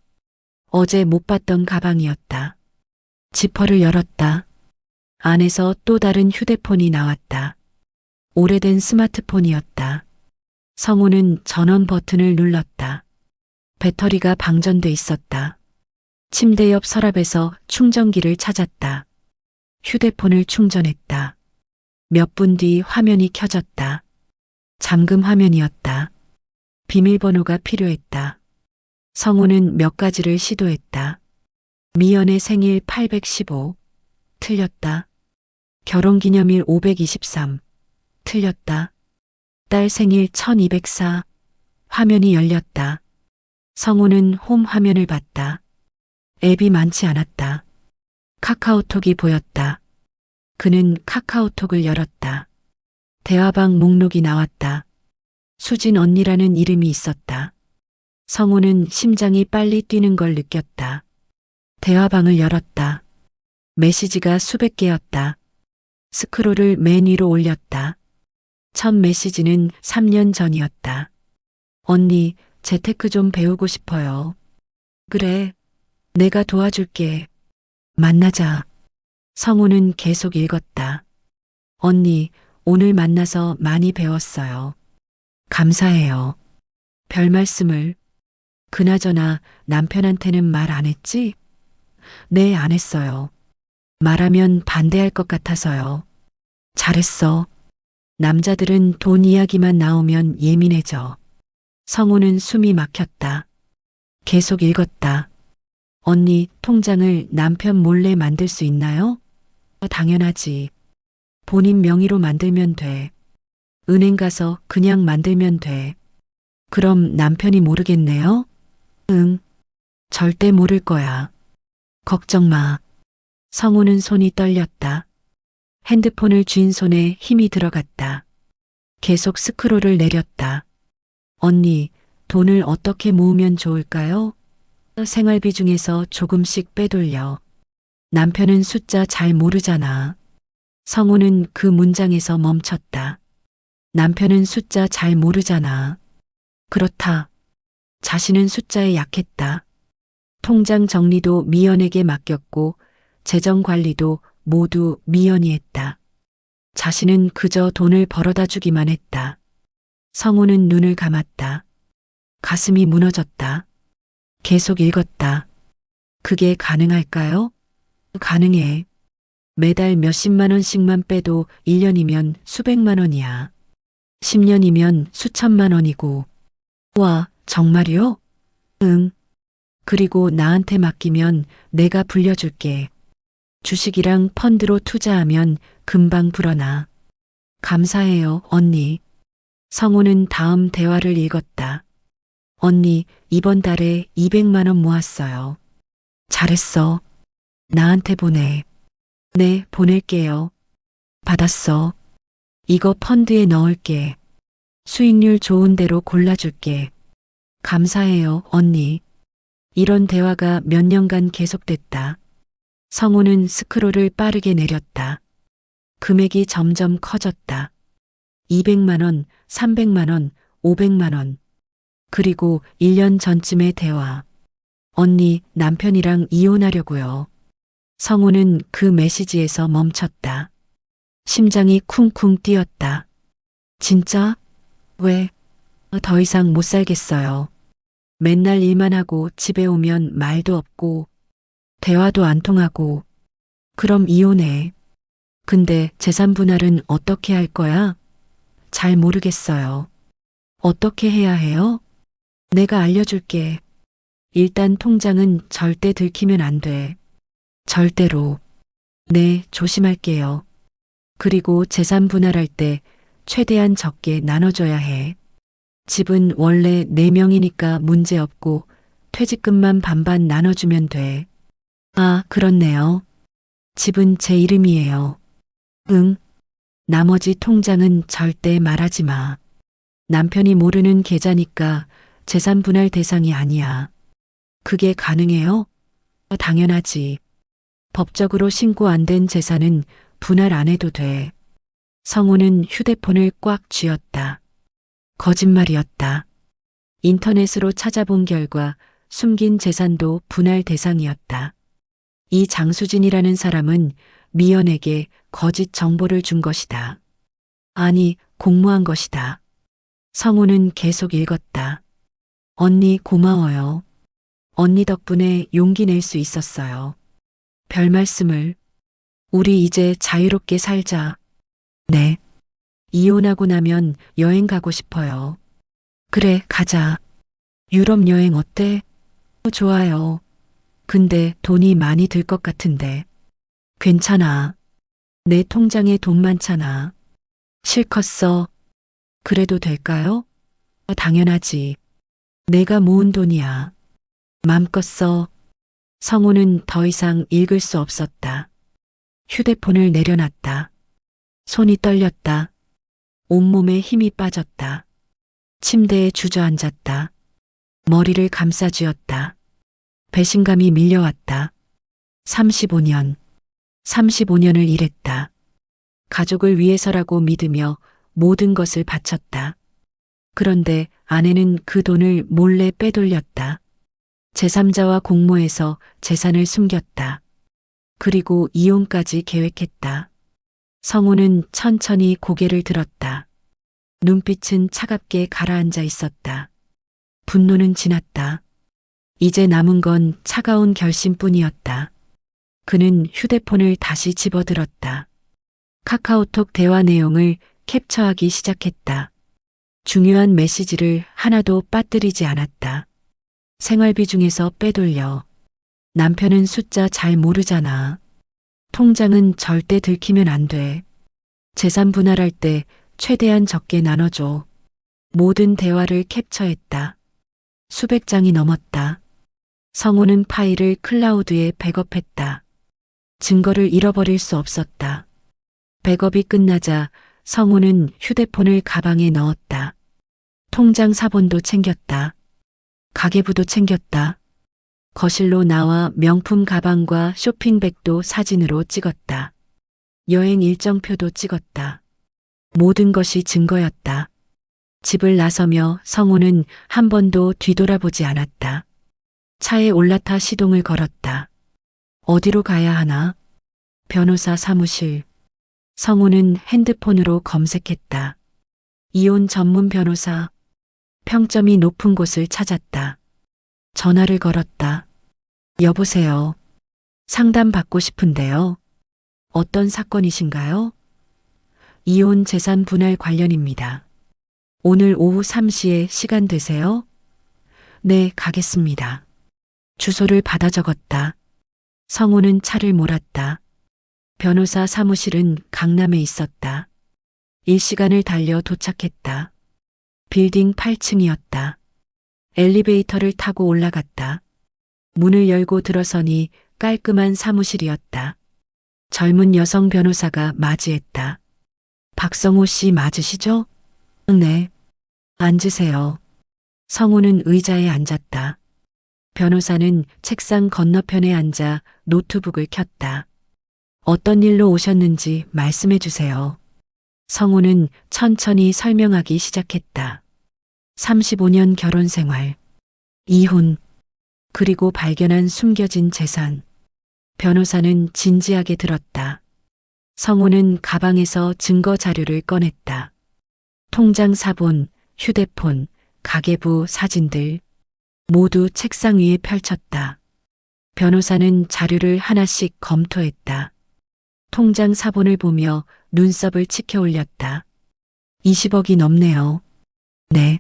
어제 못 봤던 가방이었다. 지퍼를 열었다. 안에서 또 다른 휴대폰이 나왔다. 오래된 스마트폰이었다. 성우는 전원 버튼을 눌렀다. 배터리가 방전돼 있었다. 침대 옆 서랍에서 충전기를 찾았다. 휴대폰을 충전했다. 몇 분 뒤 화면이 켜졌다. 잠금 화면이었다. 비밀번호가 필요했다. 성우는 몇 가지를 시도했다. 미연의 생일 815. 틀렸다. 결혼기념일 523. 틀렸다. 딸 생일 1204. 화면이 열렸다. 성우는 홈 화면을 봤다. 앱이 많지 않았다. 카카오톡이 보였다. 그는 카카오톡을 열었다. 대화방 목록이 나왔다. 수진 언니라는 이름이 있었다. 성우는 심장이 빨리 뛰는 걸 느꼈다. 대화방을 열었다. 메시지가 수백 개였다. 스크롤을 맨 위로 올렸다. 첫 메시지는 3년 전이었다. 언니, 재테크 좀 배우고 싶어요. 그래, 내가 도와줄게. 만나자. 성우는 계속 읽었다. 언니, 오늘 만나서 많이 배웠어요. 감사해요. 별 말씀을. 그나저나 남편한테는 말 안 했지? 네, 안 했어요. 말하면 반대할 것 같아서요. 잘했어. 남자들은 돈 이야기만 나오면 예민해져. 성우는 숨이 막혔다. 계속 읽었다. 언니, 통장을 남편 몰래 만들 수 있나요? 당연하지. 본인 명의로 만들면 돼. 은행 가서 그냥 만들면 돼. 그럼 남편이 모르겠네요? 응. 절대 모를 거야. 걱정 마. 성우는 손이 떨렸다. 핸드폰을 쥔 손에 힘이 들어갔다. 계속 스크롤을 내렸다. 언니, 돈을 어떻게 모으면 좋을까요? 생활비 중에서 조금씩 빼돌려. 남편은 숫자 잘 모르잖아. 성우는 그 문장에서 멈췄다. 남편은 숫자 잘 모르잖아. 그렇다. 자신은 숫자에 약했다. 통장 정리도 미연에게 맡겼고 재정 관리도 모두 미연이 했다. 자신은 그저 돈을 벌어다 주기만 했다. 성우는 눈을 감았다. 가슴이 무너졌다. 계속 읽었다. 그게 가능할까요? 가능해. 매달 몇십만 원씩만 빼도 1년이면 수백만 원이야. 10년이면 수천만 원이고. 와, 정말이요? 응. 그리고 나한테 맡기면 내가 불려줄게. 주식이랑 펀드로 투자하면 금방 불어나. 감사해요, 언니. 성우는 다음 대화를 읽었다. 언니, 이번 달에 200만 원 모았어요. 잘했어. 나한테 보내. 네, 보낼게요. 받았어. 이거 펀드에 넣을게. 수익률 좋은 데로 골라줄게. 감사해요, 언니. 이런 대화가 몇 년간 계속됐다. 성우는 스크롤을 빠르게 내렸다. 금액이 점점 커졌다. 200만 원, 300만 원, 500만 원. 그리고 1년 전쯤의 대화. 언니, 남편이랑 이혼하려고요. 성우는 그 메시지에서 멈췄다. 심장이 쿵쿵 뛰었다. 진짜? 왜? 더 이상 못 살겠어요. 맨날 일만 하고 집에 오면 말도 없고, 대화도 안 통하고, 그럼 이혼해. 근데 재산 분할은 어떻게 할 거야? 잘 모르겠어요. 어떻게 해야 해요? 내가 알려줄게. 일단 통장은 절대 들키면 안 돼. 절대로. 네, 조심할게요. 그리고 재산 분할할 때 최대한 적게 나눠줘야 해. 집은 원래 4명이니까 문제 없고 퇴직금만 반반 나눠주면 돼. 아, 그렇네요. 집은 제 이름이에요. 응. 나머지 통장은 절대 말하지 마. 남편이 모르는 계좌니까 재산 분할 대상이 아니야. 그게 가능해요? 당연하지. 법적으로 신고 안 된 재산은 분할 안 해도 돼. 성우는 휴대폰을 꽉 쥐었다. 거짓말이었다. 인터넷으로 찾아본 결과 숨긴 재산도 분할 대상이었다. 이 장수진이라는 사람은 미연에게 거짓 정보를 준 것이다. 아니, 공모한 것이다. 성우는 계속 읽었다. 언니 고마워요. 언니 덕분에 용기 낼 수 있었어요. 별 말씀을. 우리 이제 자유롭게 살자. 네. 이혼하고 나면 여행 가고 싶어요. 그래, 가자. 유럽 여행 어때? 좋아요. 근데 돈이 많이 들 것 같은데. 괜찮아. 내 통장에 돈 많잖아. 실컷 써. 그래도 될까요? 당연하지. 내가 모은 돈이야. 맘껏 써. 성우는 더 이상 읽을 수 없었다. 휴대폰을 내려놨다. 손이 떨렸다. 온몸에 힘이 빠졌다. 침대에 주저앉았다. 머리를 감싸쥐었다. 배신감이 밀려왔다. 35년. 35년을 일했다. 가족을 위해서라고 믿으며 모든 것을 바쳤다. 그런데 아내는 그 돈을 몰래 빼돌렸다. 제3자와 공모해서 재산을 숨겼다. 그리고 이혼까지 계획했다. 성우는 천천히 고개를 들었다. 눈빛은 차갑게 가라앉아 있었다. 분노는 지났다. 이제 남은 건 차가운 결심뿐이었다. 그는 휴대폰을 다시 집어들었다. 카카오톡 대화 내용을 캡처하기 시작했다. 중요한 메시지를 하나도 빠뜨리지 않았다. 생활비 중에서 빼돌려. 남편은 숫자 잘 모르잖아. 통장은 절대 들키면 안 돼. 재산 분할할 때 최대한 적게 나눠줘. 모든 대화를 캡처했다. 수백 장이 넘었다. 성우는 파일을 클라우드에 백업했다. 증거를 잃어버릴 수 없었다. 백업이 끝나자 성우는 휴대폰을 가방에 넣었다. 통장 사본도 챙겼다. 가계부도 챙겼다. 거실로 나와 명품 가방과 쇼핑백도 사진으로 찍었다. 여행 일정표도 찍었다. 모든 것이 증거였다. 집을 나서며 성우는 한 번도 뒤돌아보지 않았다. 차에 올라타 시동을 걸었다. 어디로 가야 하나? 변호사 사무실. 성우는 핸드폰으로 검색했다. 이혼 전문 변호사. 평점이 높은 곳을 찾았다. 전화를 걸었다. 여보세요. 상담 받고 싶은데요. 어떤 사건이신가요? 이혼 재산 분할 관련입니다. 오늘 오후 3시에 시간 되세요? 네, 가겠습니다. 주소를 받아 적었다. 성우는 차를 몰았다. 변호사 사무실은 강남에 있었다. 1시간을 달려 도착했다. 빌딩 8층이었다. 엘리베이터를 타고 올라갔다. 문을 열고 들어서니 깔끔한 사무실이었다. 젊은 여성 변호사가 맞이했다. 박성호 씨 맞으시죠? 네. 앉으세요. 성우는 의자에 앉았다. 변호사는 책상 건너편에 앉아 노트북을 켰다. 어떤 일로 오셨는지 말씀해 주세요. 성우는 천천히 설명하기 시작했다. 35년 결혼 생활, 이혼, 그리고 발견한 숨겨진 재산. 변호사는 진지하게 들었다. 성우는 가방에서 증거 자료를 꺼냈다. 통장 사본, 휴대폰, 가계부 사진들 모두 책상 위에 펼쳤다. 변호사는 자료를 하나씩 검토했다. 통장 사본을 보며 눈썹을 치켜 올렸다. 20억이 넘네요. 네.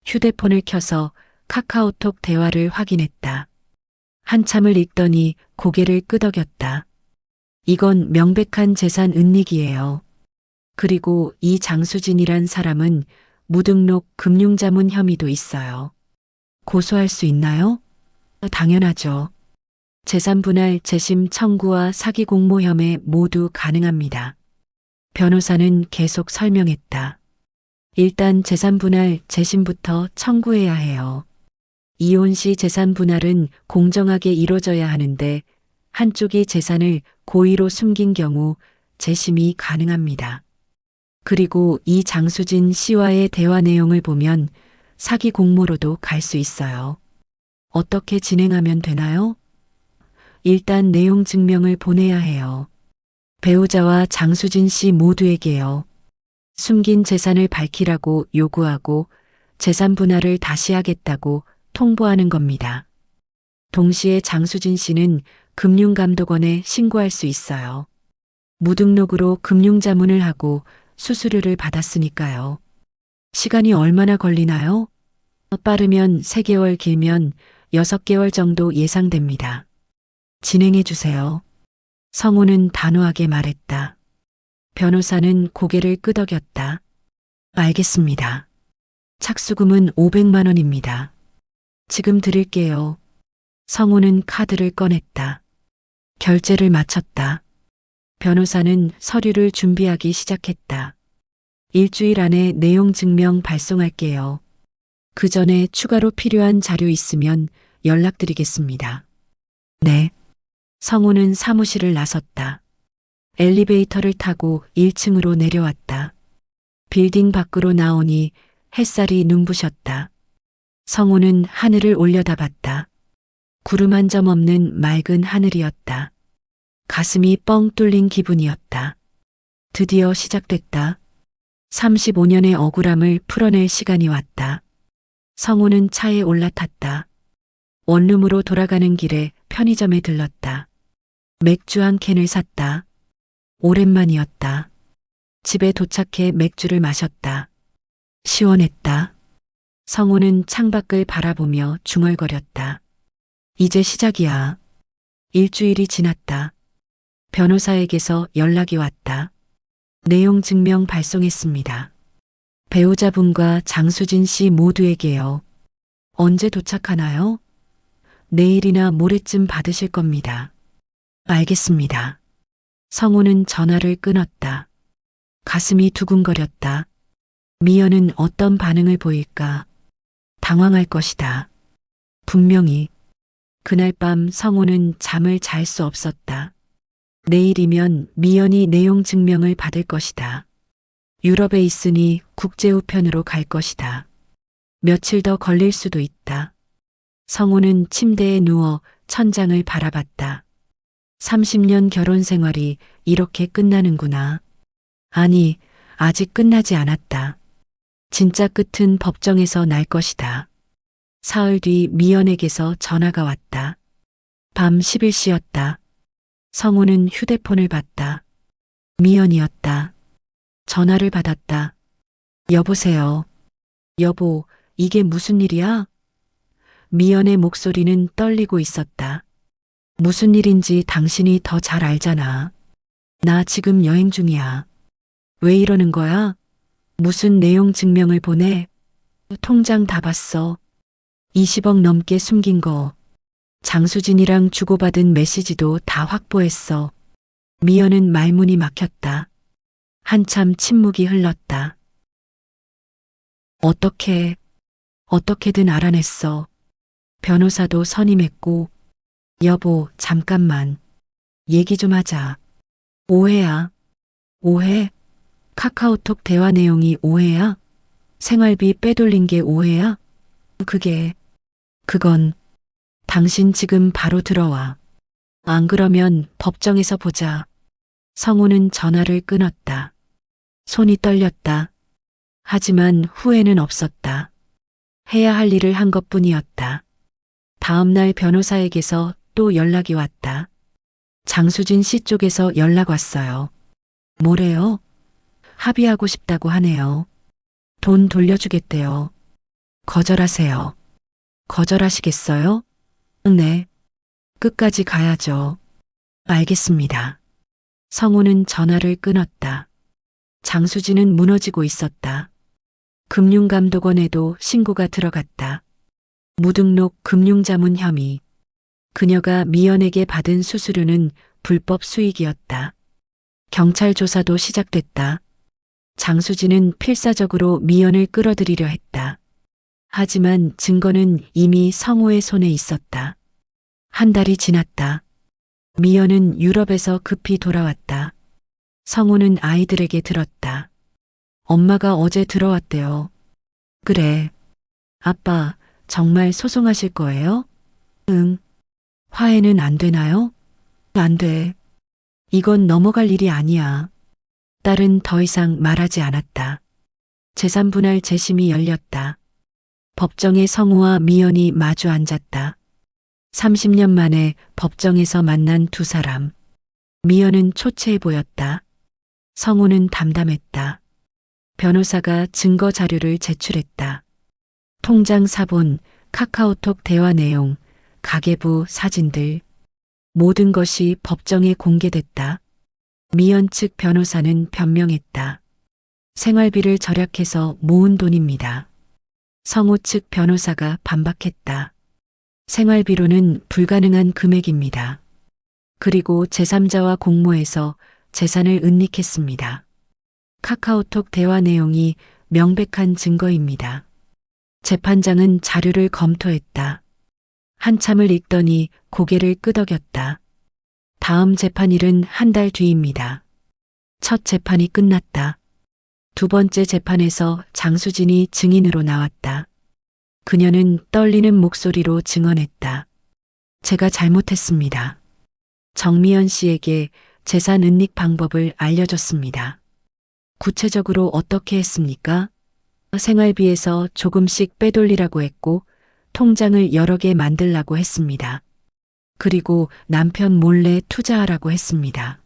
휴대폰을 켜서 카카오톡 대화를 확인했다. 한참을 읽더니 고개를 끄덕였다. 이건 명백한 재산 은닉이에요. 그리고 이 장수진이란 사람은 무등록 금융자문 혐의도 있어요. 고소할 수 있나요? 당연하죠. 재산분할 재심 청구와 사기 공모 혐의 모두 가능합니다. 변호사는 계속 설명했다. 일단 재산분할 재심부터 청구해야 해요. 이혼 시 재산분할은 공정하게 이루어져야 하는데 한쪽이 재산을 고의로 숨긴 경우 재심이 가능합니다. 그리고 이 장수진 씨와의 대화 내용을 보면 사기 공모로도 갈 수 있어요. 어떻게 진행하면 되나요? 일단 내용 증명을 보내야 해요. 배우자와 장수진 씨 모두에게요. 숨긴 재산을 밝히라고 요구하고 재산 분할을 다시 하겠다고 통보하는 겁니다. 동시에 장수진 씨는 금융감독원에 신고할 수 있어요. 무등록으로 금융자문을 하고 수수료를 받았으니까요. 시간이 얼마나 걸리나요? 빠르면 3개월, 길면 6개월 정도 예상됩니다. 진행해 주세요. 성우는 단호하게 말했다. 변호사는 고개를 끄덕였다. 알겠습니다. 착수금은 500만 원입니다. 지금 드릴게요. 성우는 카드를 꺼냈다. 결제를 마쳤다. 변호사는 서류를 준비하기 시작했다. 일주일 안에 내용 증명 발송할게요. 그 전에 추가로 필요한 자료 있으면 연락드리겠습니다. 네. 성우는 사무실을 나섰다. 엘리베이터를 타고 1층으로 내려왔다. 빌딩 밖으로 나오니 햇살이 눈부셨다. 성우는 하늘을 올려다봤다. 구름 한 점 없는 맑은 하늘이었다. 가슴이 뻥 뚫린 기분이었다. 드디어 시작됐다. 35년의 억울함을 풀어낼 시간이 왔다. 성우는 차에 올라탔다. 원룸으로 돌아가는 길에 편의점에 들렀다. 맥주 한 캔을 샀다. 오랜만이었다. 집에 도착해 맥주를 마셨다. 시원했다. 성우는 창밖을 바라보며 중얼거렸다. 이제 시작이야. 일주일이 지났다. 변호사에게서 연락이 왔다. 내용 증명 발송했습니다. 배우자분과 장수진 씨 모두에게요. 언제 도착하나요? 내일이나 모레쯤 받으실 겁니다. 알겠습니다. 성우는 전화를 끊었다. 가슴이 두근거렸다. 미연은 어떤 반응을 보일까? 당황할 것이다. 분명히. 그날 밤 성우는 잠을 잘 수 없었다. 내일이면 미연이 내용 증명을 받을 것이다. 유럽에 있으니 국제우편으로 갈 것이다. 며칠 더 걸릴 수도 있다. 성우는 침대에 누워 천장을 바라봤다. 30년 결혼 생활이 이렇게 끝나는구나. 아니, 아직 끝나지 않았다. 진짜 끝은 법정에서 날 것이다. 사흘 뒤 미연에게서 전화가 왔다. 밤 10일씨였다. 성우는 휴대폰을 봤다. 미연이었다. 전화를 받았다. 여보세요. 여보, 이게 무슨 일이야? 미연의 목소리는 떨리고 있었다. 무슨 일인지 당신이 더 잘 알잖아. 나 지금 여행 중이야. 왜 이러는 거야? 무슨 내용 증명을 보내? 통장 다 봤어. 20억 넘게 숨긴 거. 장수진이랑 주고받은 메시지도 다 확보했어. 미연은 말문이 막혔다. 한참 침묵이 흘렀다. 어떻게든 알아냈어. 변호사도 선임했고. 여보, 잠깐만. 얘기 좀 하자. 오해야. 오해? 카카오톡 대화 내용이 오해야? 생활비 빼돌린 게 오해야? 그건 당신 지금 바로 들어와. 안 그러면 법정에서 보자. 성우는 전화를 끊었다. 손이 떨렸다. 하지만 후회는 없었다. 해야 할 일을 한 것뿐이었다. 다음 날 변호사에게서 또 연락이 왔다. 장수진 씨 쪽에서 연락 왔어요. 뭐래요? 합의하고 싶다고 하네요. 돈 돌려주겠대요. 거절하세요. 거절하시겠어요? 네. 끝까지 가야죠. 알겠습니다. 성우는 전화를 끊었다. 장수진은 무너지고 있었다. 금융감독원에도 신고가 들어갔다. 무등록 금융자문 혐의. 그녀가 미연에게 받은 수수료는 불법 수익이었다. 경찰 조사도 시작됐다. 장수진은 필사적으로 미연을 끌어들이려 했다. 하지만 증거는 이미 성우의 손에 있었다. 한 달이 지났다. 미연은 유럽에서 급히 돌아왔다. 성우는 아이들에게 들었다. 엄마가 어제 들어왔대요. 그래. 아빠, 정말 소송하실 거예요? 응. 화해는 안 되나요? 안 돼. 이건 넘어갈 일이 아니야. 딸은 더 이상 말하지 않았다. 재산분할 재심이 열렸다. 법정에 성우와 미연이 마주 앉았다. 30년 만에 법정에서 만난 두 사람. 미연은 초췌해 보였다. 성우는 담담했다. 변호사가 증거 자료를 제출했다. 통장 사본, 카카오톡 대화 내용, 가계부 사진들. 모든 것이 법정에 공개됐다. 미연 측 변호사는 변명했다. 생활비를 절약해서 모은 돈입니다. 성우 측 변호사가 반박했다. 생활비로는 불가능한 금액입니다. 그리고 제3자와 공모해서 재산을 은닉했습니다. 카카오톡 대화 내용이 명백한 증거입니다. 재판장은 자료를 검토했다. 한참을 읽더니 고개를 끄덕였다. 다음 재판일은 한 달 뒤입니다. 첫 재판이 끝났다. 두 번째 재판에서 장수진이 증인으로 나왔다. 그녀는 떨리는 목소리로 증언했다. 제가 잘못했습니다. 정미연 씨에게 재산 은닉 방법을 알려줬습니다. 구체적으로 어떻게 했습니까? 생활비에서 조금씩 빼돌리라고 했고 통장을 여러 개 만들라고 했습니다. 그리고 남편 몰래 투자하라고 했습니다.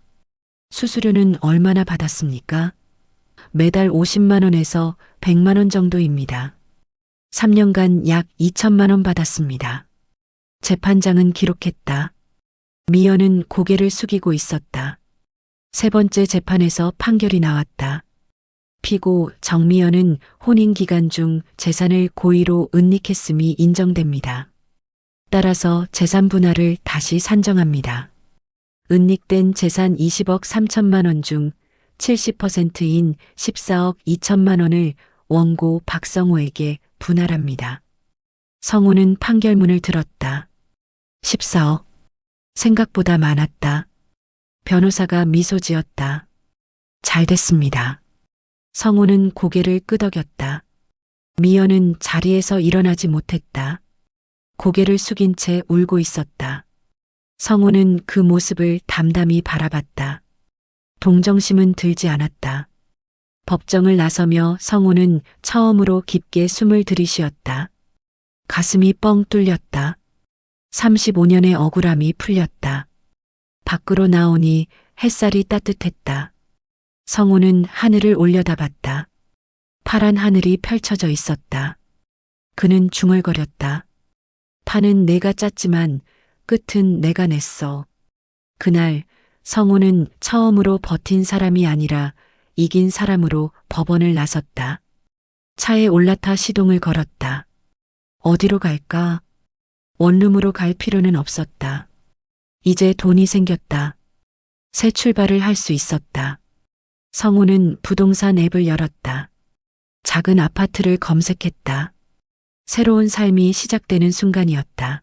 수수료는 얼마나 받았습니까? 매달 50만 원에서 100만 원 정도입니다. 3년간 약 2천만 원 받았습니다. 재판장은 기록했다. 미연은 고개를 숙이고 있었다. 세 번째 재판에서 판결이 나왔다. 피고 정미연은 혼인 기간 중 재산을 고의로 은닉했음이 인정됩니다. 따라서 재산 분할을 다시 산정합니다. 은닉된 재산 20억 3천만 원 중 70%인 14억 2천만 원을 원고 박성호에게 분할합니다. 성우는 판결문을 들었다. 14억. 생각보다 많았다. 변호사가 미소 지었다. 잘 됐습니다. 성우는 고개를 끄덕였다. 미연은 자리에서 일어나지 못했다. 고개를 숙인 채 울고 있었다. 성우는 그 모습을 담담히 바라봤다. 동정심은 들지 않았다. 법정을 나서며 성우는 처음으로 깊게 숨을 들이쉬었다. 가슴이 뻥 뚫렸다. 35년의 억울함이 풀렸다. 밖으로 나오니 햇살이 따뜻했다. 성우는 하늘을 올려다봤다. 파란 하늘이 펼쳐져 있었다. 그는 중얼거렸다. 판은 내가 짰지만 끝은 내가 냈어. 그날 성우는 처음으로 버틴 사람이 아니라 이긴 사람으로 법원을 나섰다. 차에 올라타 시동을 걸었다. 어디로 갈까? 원룸으로 갈 필요는 없었다. 이제 돈이 생겼다. 새 출발을 할 수 있었다. 성우는 부동산 앱을 열었다. 작은 아파트를 검색했다. 새로운 삶이 시작되는 순간이었다.